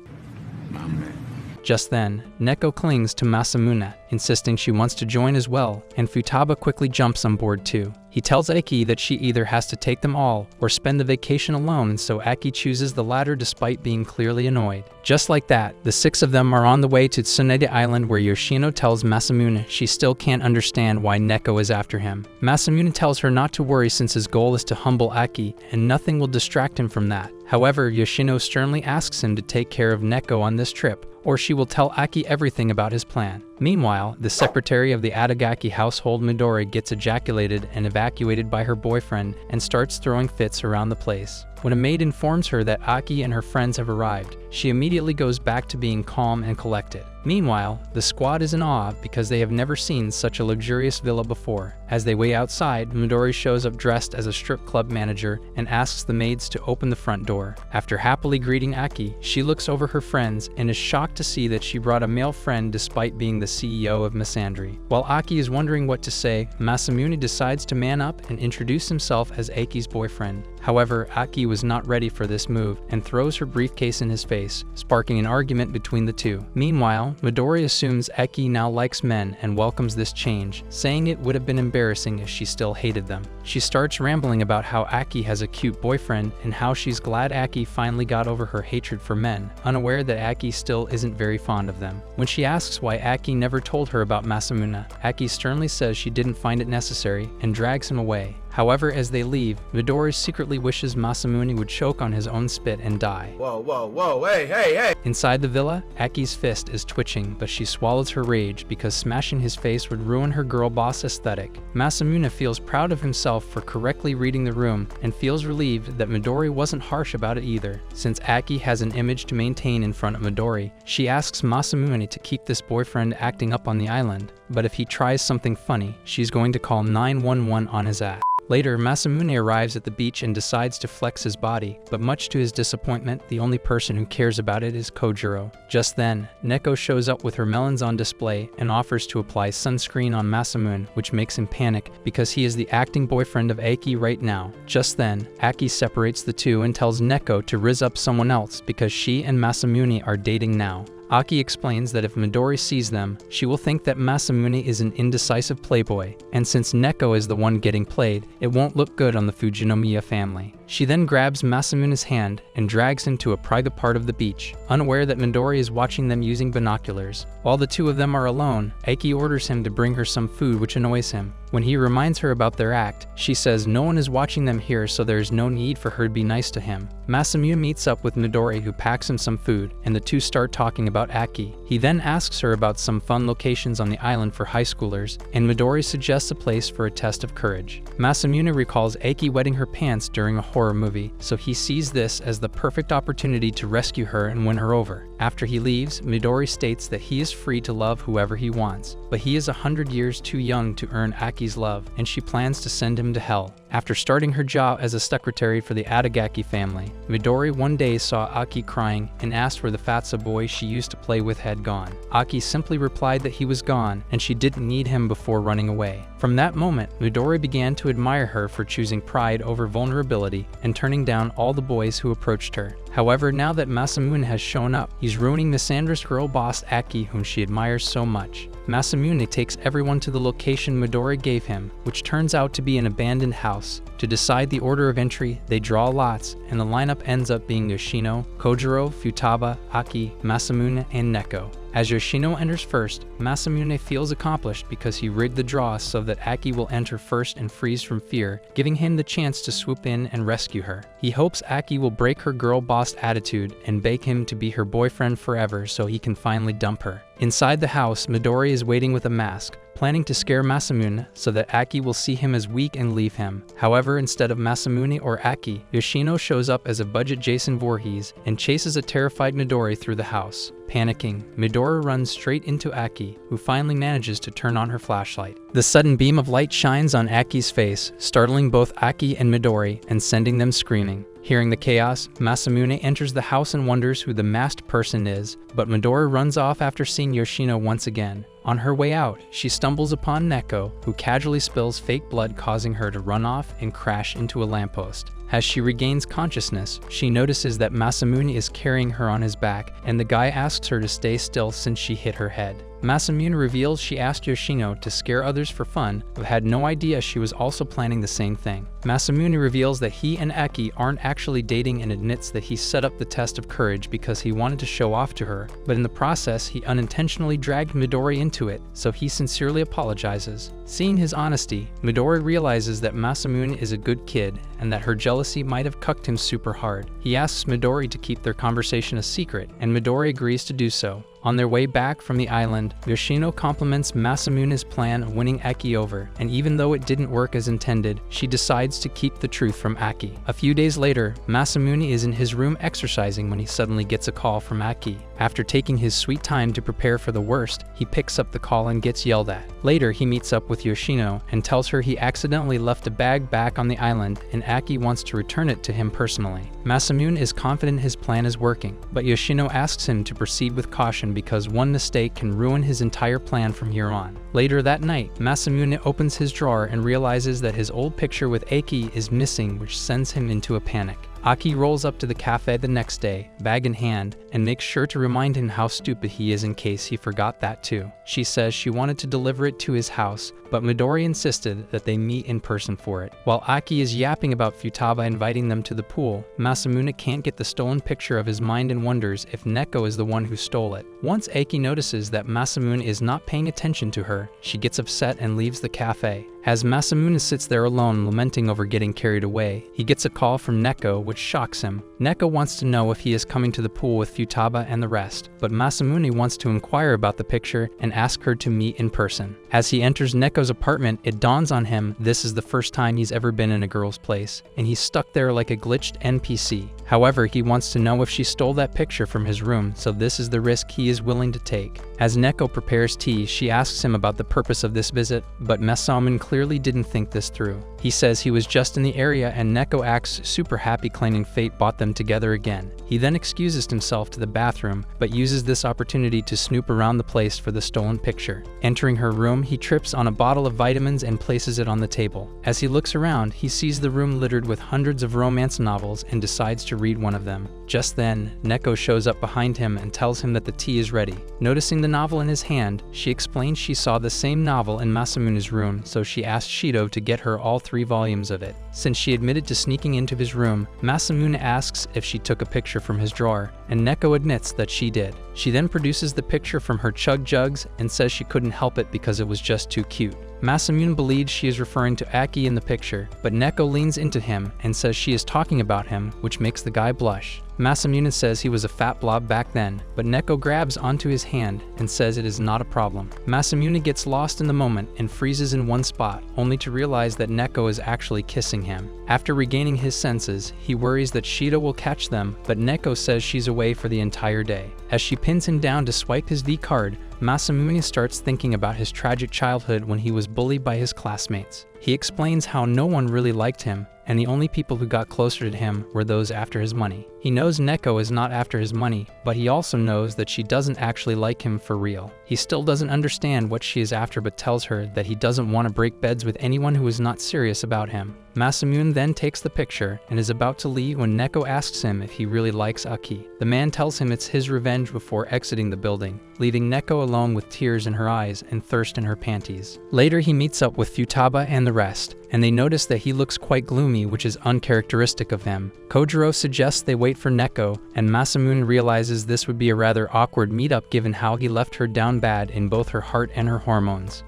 Just then, Neco clings to Masamune, insisting she wants to join as well, and Futaba quickly jumps on board too. He tells Aki that she either has to take them all or spend the vacation alone, so Aki chooses the latter despite being clearly annoyed. Just like that, the 6 of them are on the way to Tsunade Island, where Yoshino tells Masamune she still can't understand why Neco is after him. Masamune tells her not to worry since his goal is to humble Aki and nothing will distract him from that. However, Yoshino sternly asks him to take care of Neco on this trip, or she will tell Aki everything about his plan. Meanwhile, the secretary of the Adagaki household, Midori, gets ejaculated and evacuated by her boyfriend and starts throwing fits around the place. When a maid informs her that Aki and her friends have arrived, she immediately goes back to being calm and collected. Meanwhile, the squad is in awe because they have never seen such a luxurious villa before. As they wait outside, Midori shows up dressed as a strip club manager and asks the maids to open the front door. After happily greeting Aki, she looks over her friends and is shocked to see that she brought a male friend despite being the CEO of Misandry. While Aki is wondering what to say, Masamune decides to man up and introduce himself as Aki's boyfriend. However, Aki was not ready for this move and throws her briefcase in his face, sparking an argument between the two. Meanwhile, Midori assumes Aki now likes men and welcomes this change, saying it would have been embarrassing if she still hated them. She starts rambling about how Aki has a cute boyfriend and how she's glad Aki finally got over her hatred for men, unaware that Aki still isn't very fond of them. When she asks why Aki never told her about Masamune, Aki sternly says she didn't find it necessary and drags him away. However, as they leave, Midori secretly wishes Masamune would choke on his own spit and die. Whoa, hey! Inside the villa, Aki's fist is twitching, but she swallows her rage because smashing his face would ruin her girl boss aesthetic. Masamune feels proud of himself for correctly reading the room and feels relieved that Midori wasn't harsh about it either. Since Aki has an image to maintain in front of Midori, she asks Masamune to keep this boyfriend acting up on the island, but if he tries something funny, she's going to call 911 on his ass. Later, Masamune arrives at the beach and decides to flex his body, but much to his disappointment, the only person who cares about it is Kojiro. Just then, Neco shows up with her melons on display and offers to apply sunscreen on Masamune, which makes him panic because he is the acting boyfriend of Aki right now. Just then, Aki separates the two and tells Neco to rizz up someone else because she and Masamune are dating now. Aki explains that if Midori sees them, she will think that Masamune is an indecisive playboy, and since Neco is the one getting played, it won't look good on the Fujinomiya family. She then grabs Masamune's hand and drags him to a private part of the beach, unaware that Midori is watching them using binoculars. While the two of them are alone, Aki orders him to bring her some food, which annoys him. When he reminds her about their act, she says no one is watching them here, so there is no need for her to be nice to him. Masamune meets up with Midori, who packs him some food, and the two start talking about Aki. He then asks her about some fun locations on the island for high schoolers, and Midori suggests a place for a test of courage. Masamune recalls Aki wetting her pants during a horror movie, so he sees this as the perfect opportunity to rescue her and win her over. After he leaves, Midori states that he is free to love whoever he wants, but he is 100 years too young to earn Aki's love, and she plans to send him to hell. After starting her job as a secretary for the Adagaki family, Midori one day saw Aki crying and asked where the fatsa boy she used to play with had gone. Aki simply replied that he was gone and she didn't need him before running away. From that moment, Midori began to admire her for choosing pride over vulnerability and turning down all the boys who approached her. However, now that Masamune has shown up, he's ruining Misandra's girl boss Aki, whom she admires so much. Masamune takes everyone to the location Midori gave him, which turns out to be an abandoned house. To decide the order of entry, they draw lots, and the lineup ends up being Yoshino, Kojiro, Futaba, Aki, Masamune, and Neco. As Yoshino enters first, Masamune feels accomplished because he rigged the draw so that Aki will enter first and freeze from fear, giving him the chance to swoop in and rescue her. He hopes Aki will break her girl boss attitude and beg him to be her boyfriend forever so he can finally dump her. Inside the house, Midori is waiting with a mask, planning to scare Masamune so that Aki will see him as weak and leave him. However, instead of Masamune or Aki, Yoshino shows up as a budget Jason Voorhees and chases a terrified Midori through the house. Panicking, Midori runs straight into Aki, who finally manages to turn on her flashlight. The sudden beam of light shines on Aki's face, startling both Aki and Midori and sending them screaming. Hearing the chaos, Masamune enters the house and wonders who the masked person is, but Midori runs off after seeing Yoshino once again. On her way out, she stumbles upon Neco, who casually spills fake blood, causing her to run off and crash into a lamppost. As she regains consciousness, she notices that Masamune is carrying her on his back, and the guy asks her to stay still since she hit her head. Masamune reveals she asked Yoshino to scare others for fun, but had no idea she was also planning the same thing. Masamune reveals that he and Aki aren't actually dating and admits that he set up the test of courage because he wanted to show off to her, but in the process he unintentionally dragged Midori into it, so he sincerely apologizes. Seeing his honesty, Midori realizes that Masamune is a good kid and that her jealousy might have cucked him super hard. He asks Midori to keep their conversation a secret, and Midori agrees to do so. On their way back from the island, Yoshino compliments Masamune's plan of winning Aki over, and even though it didn't work as intended, she decides to keep the truth from Aki. A few days later, Masamune is in his room exercising when he suddenly gets a call from Aki. After taking his sweet time to prepare for the worst, he picks up the call and gets yelled at. Later, he meets up with Yoshino and tells her he accidentally left a bag back on the island and Aki wants to return it to him personally. Masamune is confident his plan is working, but Yoshino asks him to proceed with caution because one mistake can ruin his entire plan from here on. Later that night, Masamune opens his drawer and realizes that his old picture with Aki is missing, which sends him into a panic. Aki rolls up to the cafe the next day, bag in hand, and makes sure to remind him how stupid he is in case he forgot that too. She says she wanted to deliver it to his house, but Midori insisted that they meet in person for it. While Aki is yapping about Futaba inviting them to the pool, Masamune can't get the stolen picture of his mind and wonders if Neco is the one who stole it. Once Aki notices that Masamune is not paying attention to her, she gets upset and leaves the cafe. As Masamune sits there alone lamenting over getting carried away, he gets a call from Neco, which shocks him. Neco wants to know if he is coming to the pool with Futaba and the rest, but Masamune wants to inquire about the picture and ask her to meet in person. As he enters Neco's apartment, it dawns on him this is the first time he's ever been in a girl's place, and he's stuck there like a glitched NPC. However, he wants to know if she stole that picture from his room, so this is the risk he is willing to take. As Neco prepares tea, she asks him about the purpose of this visit, but Masamune clearly didn't think this through. He says he was just in the area and Neco acts super happy, claiming fate brought them together again. He then excuses himself to the bathroom, but uses this opportunity to snoop around the place for the stolen picture. Entering her room, he trips on a bottle of vitamins and places it on the table. As he looks around, he sees the room littered with hundreds of romance novels and decides to read one of them. Just then, Neco shows up behind him and tells him that the tea is ready. Noticing the novel in his hand, she explains she saw the same novel in Masamune's room, so she asks Shido to get her all 3 volumes of it. Since she admitted to sneaking into his room, Masamune asks if she took a picture from his drawer, and Neco admits that she did. She then produces the picture from her chug jugs and says she couldn't help it because it was just too cute. Masamune believes she is referring to Aki in the picture, but Neco leans into him and says she is talking about him, which makes the guy blush. Masamune says he was a fat blob back then, but Neco grabs onto his hand and says it is not a problem. Masamune gets lost in the moment and freezes in one spot, only to realize that Neco is actually kissing him. After regaining his senses, he worries that Shido will catch them, but Neco says she's away for the entire day. As she pins him down to swipe his V card, Masamune starts thinking about his tragic childhood when he was bullied by his classmates. He explains how no one really liked him, and the only people who got closer to him were those after his money. He knows Neco is not after his money, but he also knows that she doesn't actually like him for real. He still doesn't understand what she is after, but tells her that he doesn't want to break beds with anyone who is not serious about him. Masamune then takes the picture and is about to leave when Neco asks him if he really likes Aki. The man tells him it's his revenge before exiting the building, leaving Neco alone with tears in her eyes and thirst in her panties. Later he meets up with Futaba and the rest, and they notice that he looks quite gloomy, which is uncharacteristic of him. Kojiro suggests they wait for Neco, and Masamune realizes this would be a rather awkward meetup given how he left her down bad in both her heart and her hormones.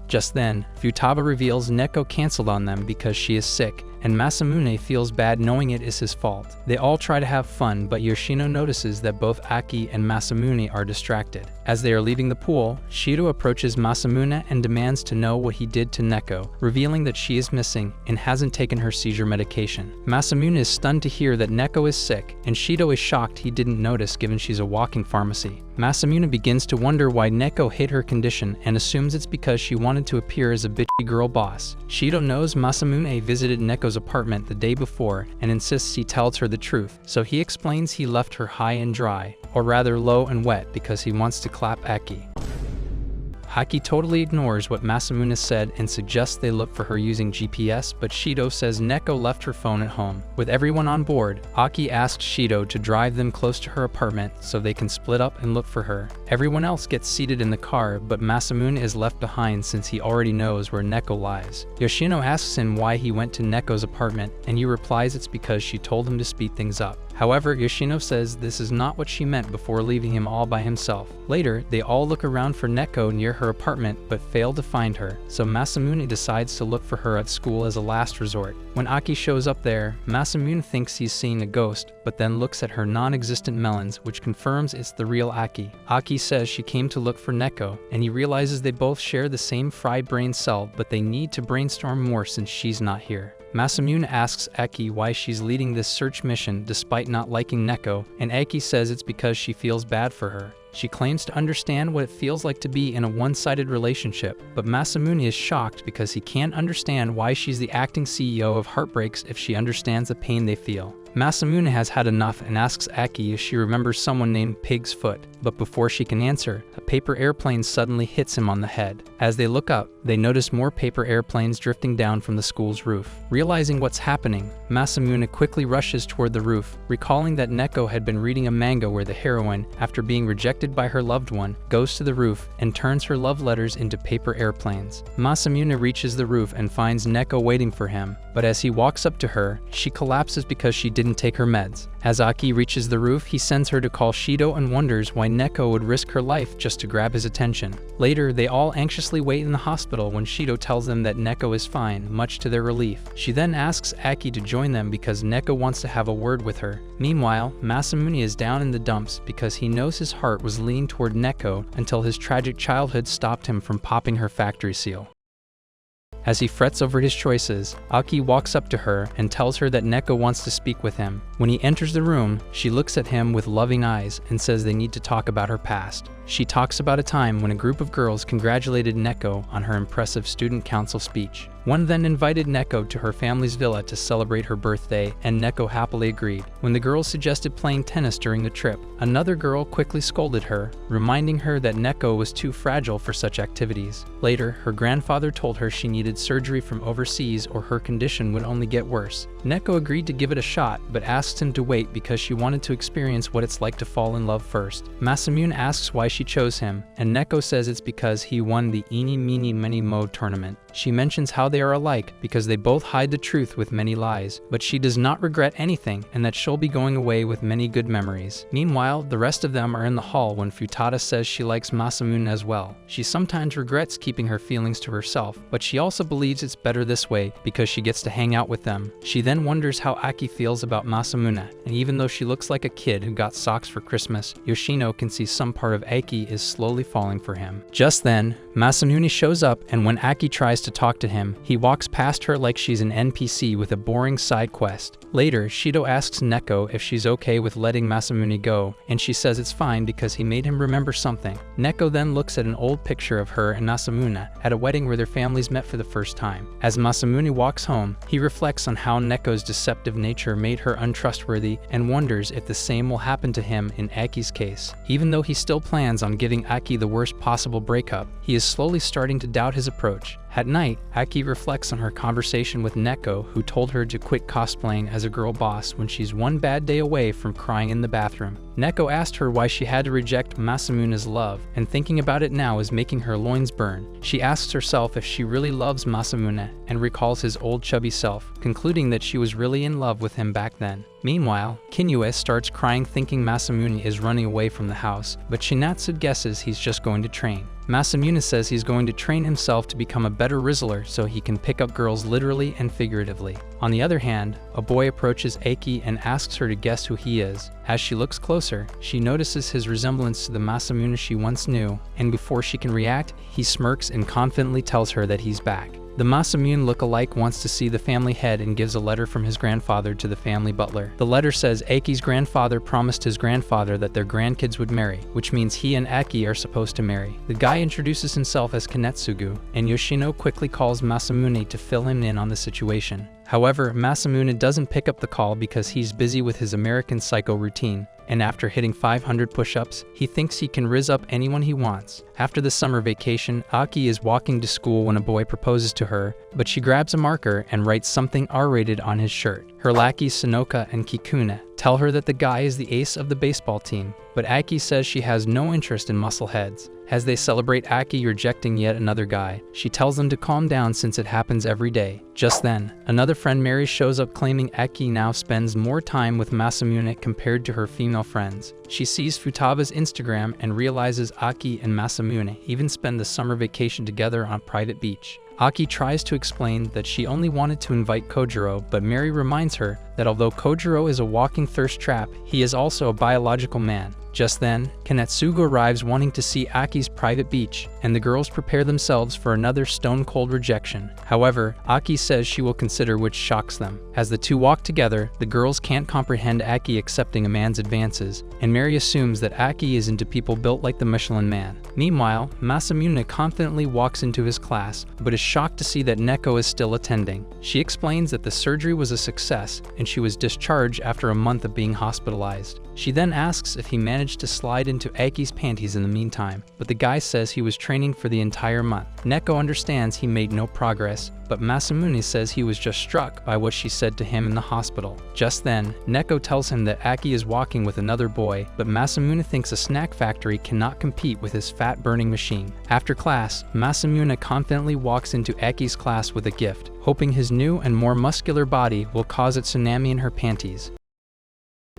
Just then, Futaba reveals Neco canceled on them because she is sick, and Masamune feels bad knowing it is his fault. They all try to have fun, but Yoshino notices that both Aki and Masamune are distracted. As they are leaving the pool, Shido approaches Masamune and demands to know what he did to Neco, revealing that she is missing and hasn't taken her seizure medication. Masamune is stunned to hear that Neco is sick, and Shido is shocked he didn't notice given she's a walking pharmacy. Masamune begins to wonder why Neco hid her condition and assumes it's because she wanted to appear as a bitchy girl boss. Shido knows Masamune visited Neco's apartment the day before and insists he tells her the truth, so he explains he left her high and dry, or rather low and wet, because he wants to clap Aki. Aki totally ignores what Masamune said and suggests they look for her using GPS, but Shido says Neco left her phone at home. With everyone on board, Aki asks Shido to drive them close to her apartment so they can split up and look for her. Everyone else gets seated in the car, but Masamune is left behind since he already knows where Neco lies. Yoshino asks him why he went to Neco's apartment, and he replies it's because she told him to speed things up. However, Yoshino says this is not what she meant before leaving him all by himself. Later, they all look around for Neco near her apartment but fail to find her, so Masamune decides to look for her at school as a last resort. When Aki shows up there, Masamune thinks he's seeing a ghost, but then looks at her non-existent melons, which confirms it's the real Aki. Aki says she came to look for Neco, and he realizes they both share the same fried brain cell, but they need to brainstorm more since she's not here. Masamune asks Aki why she's leading this search mission despite not liking Neco, and Aki says it's because she feels bad for her. She claims to understand what it feels like to be in a one-sided relationship, but Masamune is shocked because he can't understand why she's the acting CEO of Heartbreaks if she understands the pain they feel. Masamune has had enough and asks Aki if she remembers someone named Pig's Foot, but before she can answer, a paper airplane suddenly hits him on the head. As they look up, they notice more paper airplanes drifting down from the school's roof. Realizing what's happening, Masamune quickly rushes toward the roof, recalling that Neco had been reading a manga where the heroine, after being rejected by her loved one, goes to the roof and turns her love letters into paper airplanes. Masamune reaches the roof and finds Neco waiting for him, but as he walks up to her, she collapses because she didn't take her meds. As Aki reaches the roof, he sends her to call Shido and wonders why Neco would risk her life just to grab his attention. Later, they all anxiously wait in the hospital when Shido tells them that Neco is fine, much to their relief. She then asks Aki to join them because Neco wants to have a word with her. Meanwhile, Masamune is down in the dumps because he knows his heart was leaning toward Neco until his tragic childhood stopped him from popping her factory seal. As he frets over his choices, Aki walks up to her and tells her that Neco wants to speak with him. When he enters the room, she looks at him with loving eyes and says they need to talk about her past. She talks about a time when a group of girls congratulated Neco on her impressive student council speech. One then invited Neco to her family's villa to celebrate her birthday, and Neco happily agreed. When the girls suggested playing tennis during the trip, another girl quickly scolded her, reminding her that Neco was too fragile for such activities. Later, her grandfather told her she needed surgery from overseas or her condition would only get worse. Neco agreed to give it a shot, but asked him to wait because she wanted to experience what it's like to fall in love first. Masamune asks why she chose him, and Neco says it's because he won the Eeny Meeny Miny Mo tournament. She mentions how they are alike because they both hide the truth with many lies, but she does not regret anything and that she'll be going away with many good memories. Meanwhile, the rest of them are in the hall when Futada says she likes Masamune as well. She sometimes regrets keeping her feelings to herself, but she also believes it's better this way because she gets to hang out with them. She then wonders how Aki feels about Masamune, and even though she looks like a kid who got socks for Christmas, Yoshino can see some part of Aki is slowly falling for him. Just then, Masamune shows up, and when Aki tries to talk to him, he walks past her like she's an NPC with a boring side quest. Later, Shido asks Neco if she's okay with letting Masamune go, and she says it's fine because he made him remember something. Neco then looks at an old picture of her and Masamune at a wedding where their families met for the first time. As Masamune walks home, he reflects on how Neco's deceptive nature made her untrustworthy and wonders if the same will happen to him in Aki's case. Even though he still plans on giving Aki the worst possible breakup, he is slowly starting to doubt his approach. At night, Aki reflects on her conversation with Neco, who told her to quit cosplaying as a girl boss when she's one bad day away from crying in the bathroom. Neco asked her why she had to reject Masamune's love, and thinking about it now is making her loins burn. She asks herself if she really loves Masamune and recalls his old chubby self, concluding that she was really in love with him back then. Meanwhile, Kinyue starts crying thinking Masamune is running away from the house, but Shinatsu guesses he's just going to train. Masamune says he's going to train himself to become a better Rizzler so he can pick up girls literally and figuratively. On the other hand, a boy approaches Aki and asks her to guess who he is. As she looks closer, she notices his resemblance to the Masamune she once knew, and before she can react, he smirks and confidently tells her that he's back. The Masamune look-alike wants to see the family head and gives a letter from his grandfather to the family butler. The letter says Aki's grandfather promised his grandfather that their grandkids would marry, which means he and Aki are supposed to marry. The guy introduces himself as Kanetsugu, and Yoshino quickly calls Masamune to fill him in on the situation. However, Masamune doesn't pick up the call because he's busy with his American Psycho routine. and after hitting 500 push-ups, he thinks he can rizz up anyone he wants. After the summer vacation, Aki is walking to school when a boy proposes to her, but she grabs a marker and writes something R-rated on his shirt. Her lackeys Sonoka and Kikune tell her that the guy is the ace of the baseball team, but Aki says she has no interest in muscleheads. As they celebrate Aki rejecting yet another guy, she tells them to calm down since it happens every day. Just then, another friend Mary shows up claiming Aki now spends more time with Masamune compared to her female friends. She sees Futaba's Instagram and realizes Aki and Masamune even spend the summer vacation together on a private beach. Aki tries to explain that she only wanted to invite Kojiro, but Mary reminds her that although Kojiro is a walking thirst trap, he is also a biological man. Just then, Kanetsugu arrives wanting to see Aki's private beach, and the girls prepare themselves for another stone-cold rejection. However, Aki says she will consider, which shocks them. As the two walk together, the girls can't comprehend Aki accepting a man's advances, and Mary assumes that Aki is into people built like the Michelin Man. Meanwhile, Masamune confidently walks into his class, but is shocked to see that Neco is still attending. She explains that the surgery was a success, and she was discharged after a month of being hospitalized. She then asks if he managed to slide into Aki's panties in the meantime, but the guy says he was training for the entire month. Neco understands he made no progress, but Masamune says he was just struck by what she said to him in the hospital. Just then, Neco tells him that Aki is walking with another boy, but Masamune thinks a snack factory cannot compete with his fat-burning machine. After class, Masamune confidently walks into Aki's class with a gift, hoping his new and more muscular body will cause a tsunami in her panties.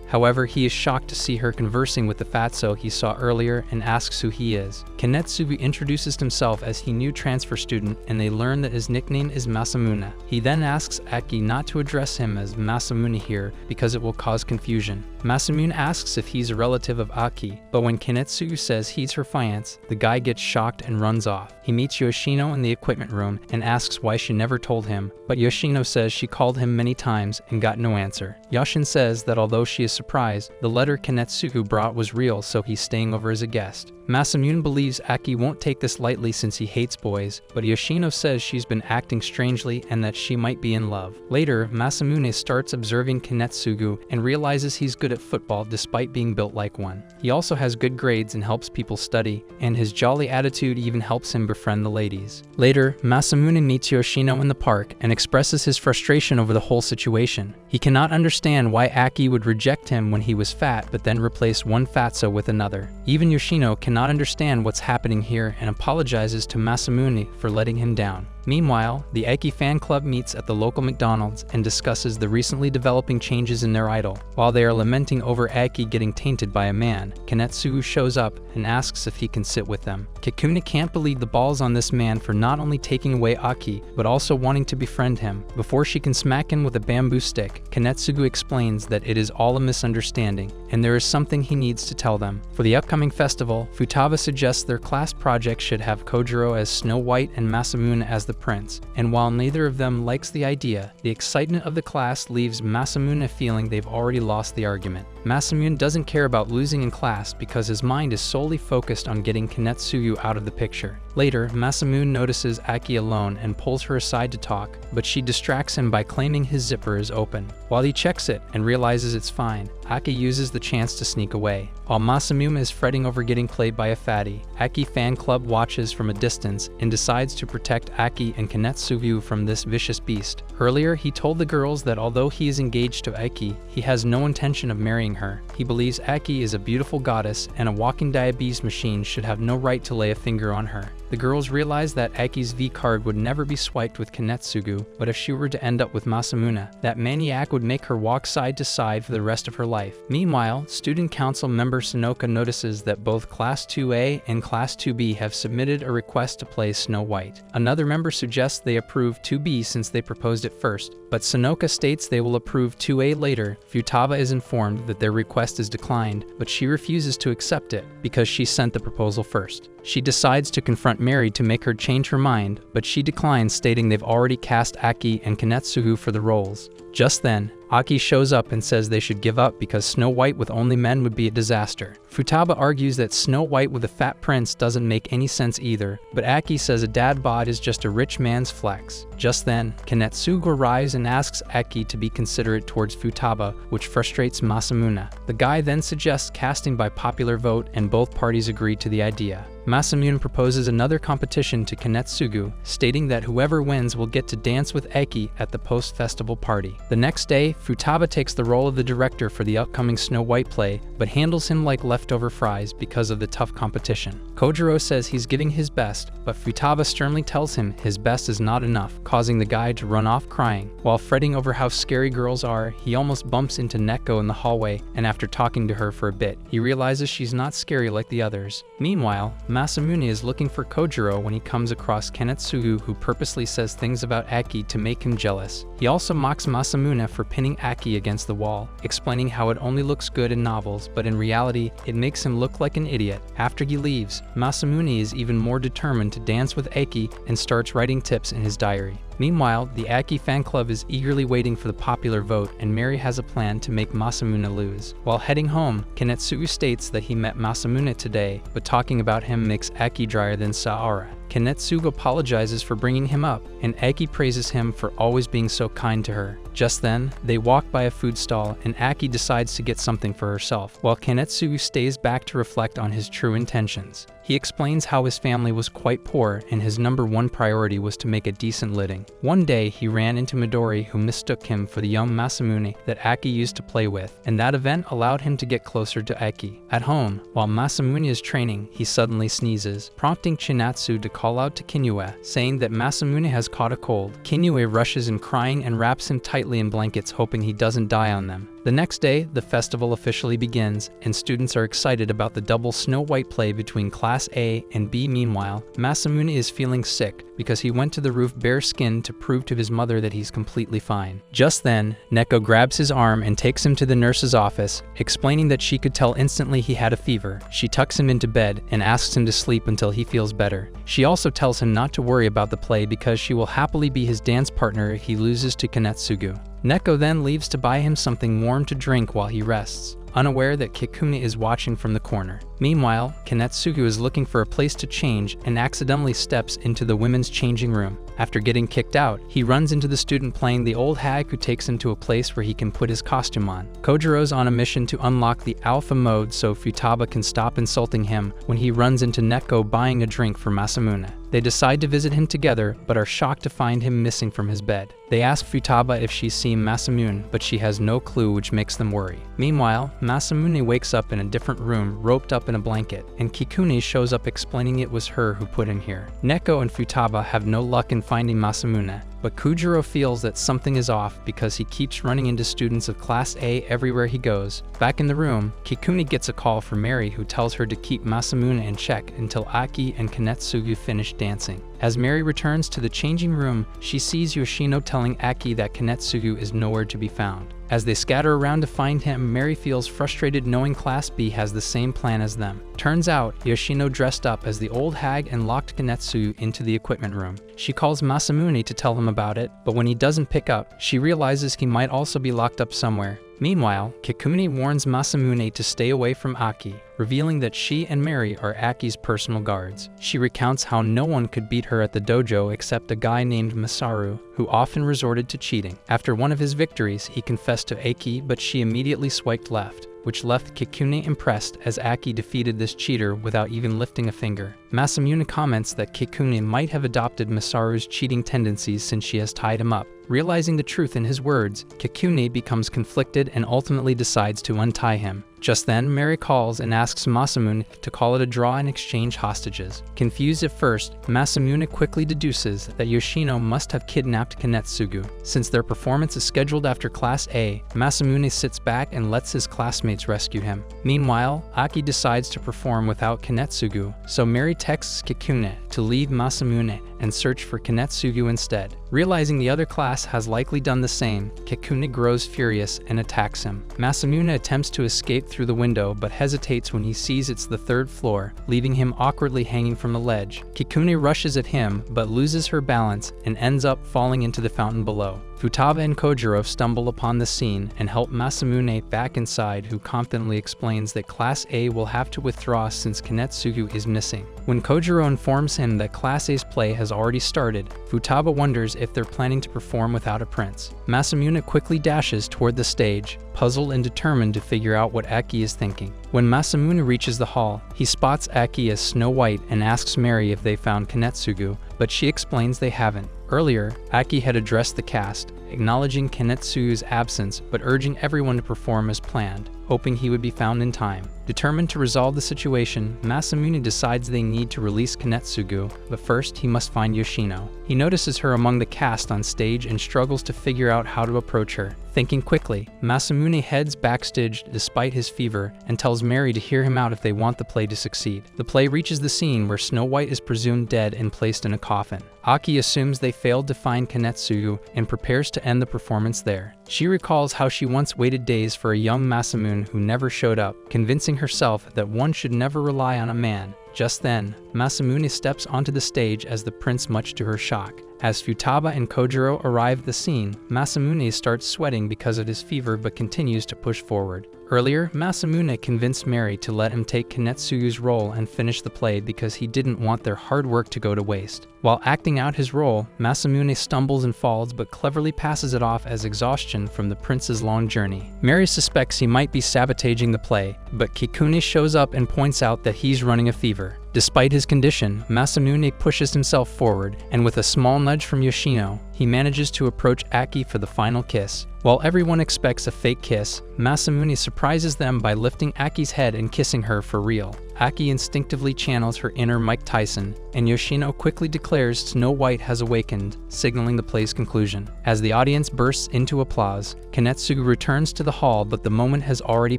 However, he is shocked to see her conversing with the fatso he saw earlier and asks who he is. Kanetsugu introduces himself as he new transfer student, and they learn that his nickname is Masamune. He then asks Aki not to address him as Masamune here because it will cause confusion. Masamune asks if he's a relative of Aki, but when Kanetsugu says he's her fiancé, the guy gets shocked and runs off. He meets Yoshino in the equipment room and asks why she never told him, but Yoshino says she called him many times and got no answer. Yashin says that although she is surprised, the letter Kanetsugu brought was real, so he's staying over as a guest. Masamune believes Aki won't take this lightly since he hates boys, but Yoshino says she's been acting strangely and that she might be in love. Later, Masamune starts observing Kanetsugu and realizes he's good at football despite being built like one. He also has good grades and helps people study, and his jolly attitude even helps him befriend the ladies. Later, Masamune meets Yoshino in the park and expresses his frustration over the whole situation. He cannot understand why Aki would reject him when he was fat but then replace one fatso with another. Even Yoshino cannot understand what's happening here and apologizes to Masamune for letting him down. Meanwhile, the Aki fan club meets at the local McDonald's and discusses the recently developing changes in their idol. While they are lamenting over Aki getting tainted by a man, Kanetsugu shows up and asks if he can sit with them. Kikune can't believe the balls on this man for not only taking away Aki, but also wanting to befriend him. Before she can smack him with a bamboo stick, Kanetsugu explains that it is all a misunderstanding, and there is something he needs to tell them. For the upcoming festival, Futaba suggests their class project should have Kojiro as Snow White and Masamune as the prince, and while neither of them likes the idea, the excitement of the class leaves Masamune feeling they've already lost the argument. Masamune doesn't care about losing in class because his mind is solely focused on getting Kanetsugu out of the picture. Later, Masamune notices Aki alone and pulls her aside to talk, but she distracts him by claiming his zipper is open. While he checks it and realizes it's fine, Aki uses the chance to sneak away. While Masamune is fretting over getting played by a fatty, Aki fan club watches from a distance and decides to protect Aki and Kanetsugu from this vicious beast. Earlier, he told the girls that although he is engaged to Aki, he has no intention of marrying her. He believes Aki is a beautiful goddess and a walking diabetes machine should have no right to lay a finger on her. The girls realize that Aki's V card would never be swiped with Kanetsugu, but if she were to end up with Masamune, that maniac would make her walk side to side for the rest of her life. Meanwhile, student council member Sonoka notices that both Class 2A and Class 2B have submitted a request to play Snow White. Another member suggests they approve 2B since they proposed it first, but Sonoka states they will approve 2A later. Futaba is informed that their request is declined, but she refuses to accept it because she sent the proposal first. She decides to confront Mary to make her change her mind, but she declines, stating they've already cast Aki and Kanetsugu for the roles. Just then, Aki shows up and says they should give up because Snow White with only men would be a disaster. Futaba argues that Snow White with a fat prince doesn't make any sense either, but Aki says a dad bod is just a rich man's flex. Just then, Kanetsugu arrives and asks Aki to be considerate towards Futaba, which frustrates Masamune. The guy then suggests casting by popular vote, and both parties agree to the idea. Masamune proposes another competition to Kanetsugu, stating that whoever wins will get to dance with Aki at the post-festival party. The next day, Futaba takes the role of the director for the upcoming Snow White play, but handles him like leftover fries because of the tough competition. Kojiro says he's giving his best, but Futaba sternly tells him his best is not enough, causing the guy to run off crying. While fretting over how scary girls are, he almost bumps into Neco in the hallway, and after talking to her for a bit, he realizes she's not scary like the others. Meanwhile, Masamune is looking for Kojiro when he comes across Kanetsugu, who purposely says things about Aki to make him jealous. He also mocks Masamune for pinning Aki against the wall, explaining how it only looks good in novels, but in reality, it makes him look like an idiot. After he leaves, Masamune is even more determined to dance with Aki and starts writing tips in his diary. Meanwhile, the Aki fan club is eagerly waiting for the popular vote, and Mary has a plan to make Masamune lose. While heading home, Kanetsugu states that he met Masamune today, but talking about him makes Aki drier than Saara. Kanetsugu apologizes for bringing him up, and Aki praises him for always being so kind to her. Just then, they walk by a food stall, and Aki decides to get something for herself, while Kanetsugu stays back to reflect on his true intentions. He explains how his family was quite poor, and his #1 priority was to make a decent living. One day, he ran into Midori, who mistook him for the young Masamune that Aki used to play with, and that event allowed him to get closer to Aki. At home, while Masamune is training, he suddenly sneezes, prompting Chinatsu to call out to Kinue, saying that Masamune has caught a cold. Kinue rushes in crying and wraps him tightly in blankets, hoping he doesn't die on them. The next day, the festival officially begins, and students are excited about the double Snow White play between Class A and B. Meanwhile, Masamune is feeling sick because he went to the roof bare-skinned to prove to his mother that he's completely fine. Just then, Neco grabs his arm and takes him to the nurse's office, explaining that she could tell instantly he had a fever. She tucks him into bed and asks him to sleep until he feels better. She also tells him not to worry about the play because she will happily be his dance partner if he loses to Kanetsugu. Neco then leaves to buy him something warm to drink while he rests, unaware that Kikune is watching from the corner. Meanwhile, Kanetsugu is looking for a place to change and accidentally steps into the women's changing room. After getting kicked out, he runs into the student playing the old hag, who takes him to a place where he can put his costume on. Kojiro's on a mission to unlock the alpha mode so Futaba can stop insulting him when he runs into Neco buying a drink for Masamune. They decide to visit him together, but are shocked to find him missing from his bed. They ask Futaba if she's seen Masamune, but she has no clue, which makes them worry. Meanwhile, Masamune wakes up in a different room, roped up in a blanket, and Kikune shows up explaining it was her who put him here. Neco and Futaba have no luck in finding Masamune, but Kojiro feels that something is off because he keeps running into students of Class A everywhere he goes. Back in the room, Kikune gets a call from Mary, who tells her to keep Masamune in check until Aki and Kanetsugu finish dancing. As Mary returns to the changing room, she sees Yoshino telling Aki that Kanetsugu is nowhere to be found. As they scatter around to find him, Mary feels frustrated knowing Class B has the same plan as them. Turns out, Yoshino dressed up as the old hag and locked Kanetsugu into the equipment room. She calls Masamune to tell him about it, but when he doesn't pick up, she realizes he might also be locked up somewhere. Meanwhile, Kikune warns Masamune to stay away from Aki, revealing that she and Mary are Aki's personal guards. She recounts how no one could beat her at the dojo except a guy named Masaru, who often resorted to cheating. After one of his victories, he confessed to Aki, but she immediately swiped left, which left Kikune impressed as Aki defeated this cheater without even lifting a finger. Masamune comments that Kikune might have adopted Masaru's cheating tendencies since she has tied him up. Realizing the truth in his words, Kikune becomes conflicted and ultimately decides to untie him. Just then, Mary calls and asks Masamune to call it a draw and exchange hostages. Confused at first, Masamune quickly deduces that Yoshino must have kidnapped Kanetsugu. Since their performance is scheduled after Class A, Masamune sits back and lets his classmates rescue him. Meanwhile, Aki decides to perform without Kanetsugu, so Mary texts Kikune to leave Masamune and search for Kanetsugu instead. Realizing the other class has likely done the same, Kikune grows furious and attacks him. Masamune attempts to escape through the window but hesitates when he sees it's the 3rd floor, leaving him awkwardly hanging from the ledge. Kikune rushes at him but loses her balance and ends up falling into the fountain below. Futaba and Kojiro stumble upon the scene and help Masamune back inside, who confidently explains that Class A will have to withdraw since Kanetsugu is missing. When Kojiro informs him that Class A's play has has already started. Futaba wonders if they're planning to perform without a prince. Masamune quickly dashes toward the stage, puzzled and determined to figure out what Aki is thinking. When Masamune reaches the hall, he spots Aki as Snow White and asks Mary if they found Kanetsugu, but she explains they haven't. Earlier, Aki had addressed the cast, acknowledging Kanetsugu's absence but urging everyone to perform as planned, hoping he would be found in time. Determined to resolve the situation, Masamune decides they need to release Kanetsugu, but first he must find Yoshino. He notices her among the cast on stage and struggles to figure out how to approach her. Thinking quickly, Masamune heads backstage despite his fever and tells Mary to hear him out if they want the play to succeed. The play reaches the scene where Snow White is presumed dead and placed in a coffin. Aki assumes they failed to find Kanetsugu and prepares to end the performance there. She recalls how she once waited days for a young Masamune who never showed up, convincing herself that one should never rely on a man. Just then, Masamune steps onto the stage as the prince, much to her shock. As Futaba and Kojiro arrive at the scene, Masamune starts sweating because of his fever but continues to push forward. Earlier, Masamune convinced Mary to let him take Kanetsugu's role and finish the play because he didn't want their hard work to go to waste. While acting out his role, Masamune stumbles and falls but cleverly passes it off as exhaustion from the prince's long journey. Mary suspects he might be sabotaging the play, but Kikune shows up and points out that he's running a fever. Despite his condition, Masamune pushes himself forward, and with a small nudge from Yoshino, he manages to approach Aki for the final kiss. While everyone expects a fake kiss, Masamune surprises them by lifting Aki's head and kissing her for real. Aki instinctively channels her inner Mike Tyson, and Yoshino quickly declares Snow White has awakened, signaling the play's conclusion. As the audience bursts into applause, Kanetsugu returns to the hall, but the moment has already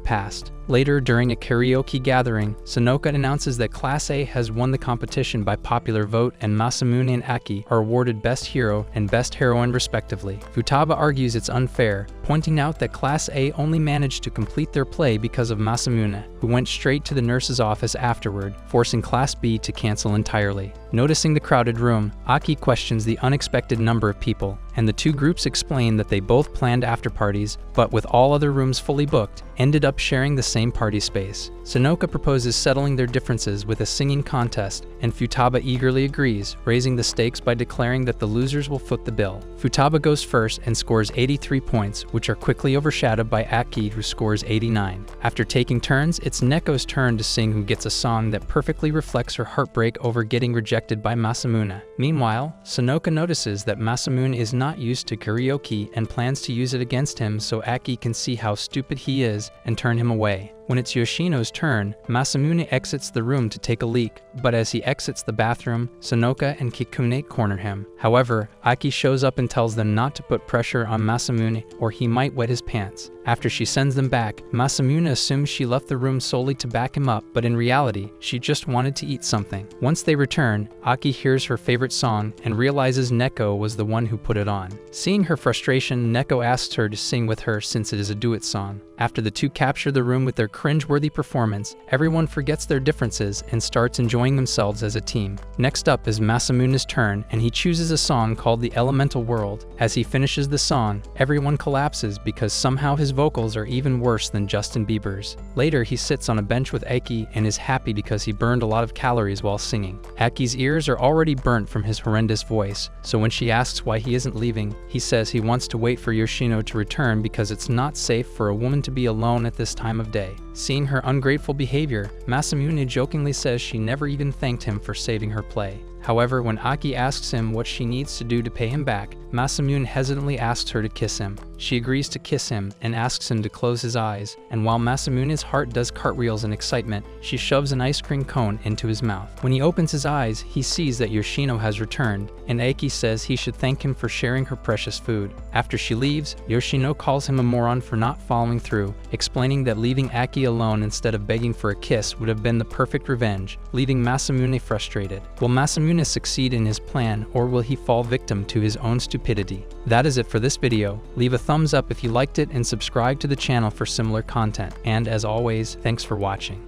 passed. Later, during a karaoke gathering, Sonoka announces that Class A has won the competition by popular vote, and Masamune and Aki are awarded Best Hero and Best Heroine respectively. Futaba argues it's unfair, pointing out that Class A only managed to complete their play because of Masamune, who went straight to the nurse's office afterward, forcing Class B to cancel entirely. Noticing the crowded room, Aki questions the unexpected number of people, and the two groups explain that they both planned after parties, but with all other rooms fully booked, ended up sharing the same party space. Sonoka proposes settling their differences with a singing contest, and Futaba eagerly agrees, raising the stakes by declaring that the losers will foot the bill. Futaba goes first and scores 83 points, which are quickly overshadowed by Aki, who scores 89. After taking turns, it's Neco's turn to sing, who gets a song that perfectly reflects her heartbreak over getting rejected by Masamune. Meanwhile, Sonoka notices that Masamune is not used to karaoke and plans to use it against him so Aki can see how stupid he is and turn him away. When it's Yoshino's turn, Masamune exits the room to take a leak, but as he exits the bathroom, Sonoka and Kikune corner him. However, Aki shows up and tells them not to put pressure on Masamune or he might wet his pants. After she sends them back, Masamune assumes she left the room solely to back him up, but in reality, she just wanted to eat something. Once they return, Aki hears her favorite song and realizes Neco was the one who put it on. Seeing her frustration, Neco asks her to sing with her since it is a duet song. After the two capture the room with their cringe-worthy performance, everyone forgets their differences and starts enjoying themselves as a team. Next up is Masamune's turn, and he chooses a song called The Elemental World. As he finishes the song, everyone collapses because somehow his vocals are even worse than Justin Bieber's. Later, he sits on a bench with Aki and is happy because he burned a lot of calories while singing. Aki's ears are already burnt from his horrendous voice, so when she asks why he isn't leaving, he says he wants to wait for Yoshino to return because it's not safe for a woman to be alone at this time of day. Seeing her ungrateful behavior, Masamune jokingly says she never even thanked him for saving her play. However, when Aki asks him what she needs to do to pay him back, Masamune hesitantly asks her to kiss him. She agrees to kiss him and asks him to close his eyes, and while Masamune's heart does cartwheels in excitement, she shoves an ice cream cone into his mouth. When he opens his eyes, he sees that Yoshino has returned, and Aki says he should thank him for sharing her precious food. After she leaves, Yoshino calls him a moron for not following through, explaining that leaving Aki alone instead of begging for a kiss would have been the perfect revenge, leaving Masamune frustrated. Will Masamune succeed in his plan, or will he fall victim to his own stupidity? That is it for this video. Leave a thumbs up if you liked it and subscribe to the channel for similar content. And as always, thanks for watching.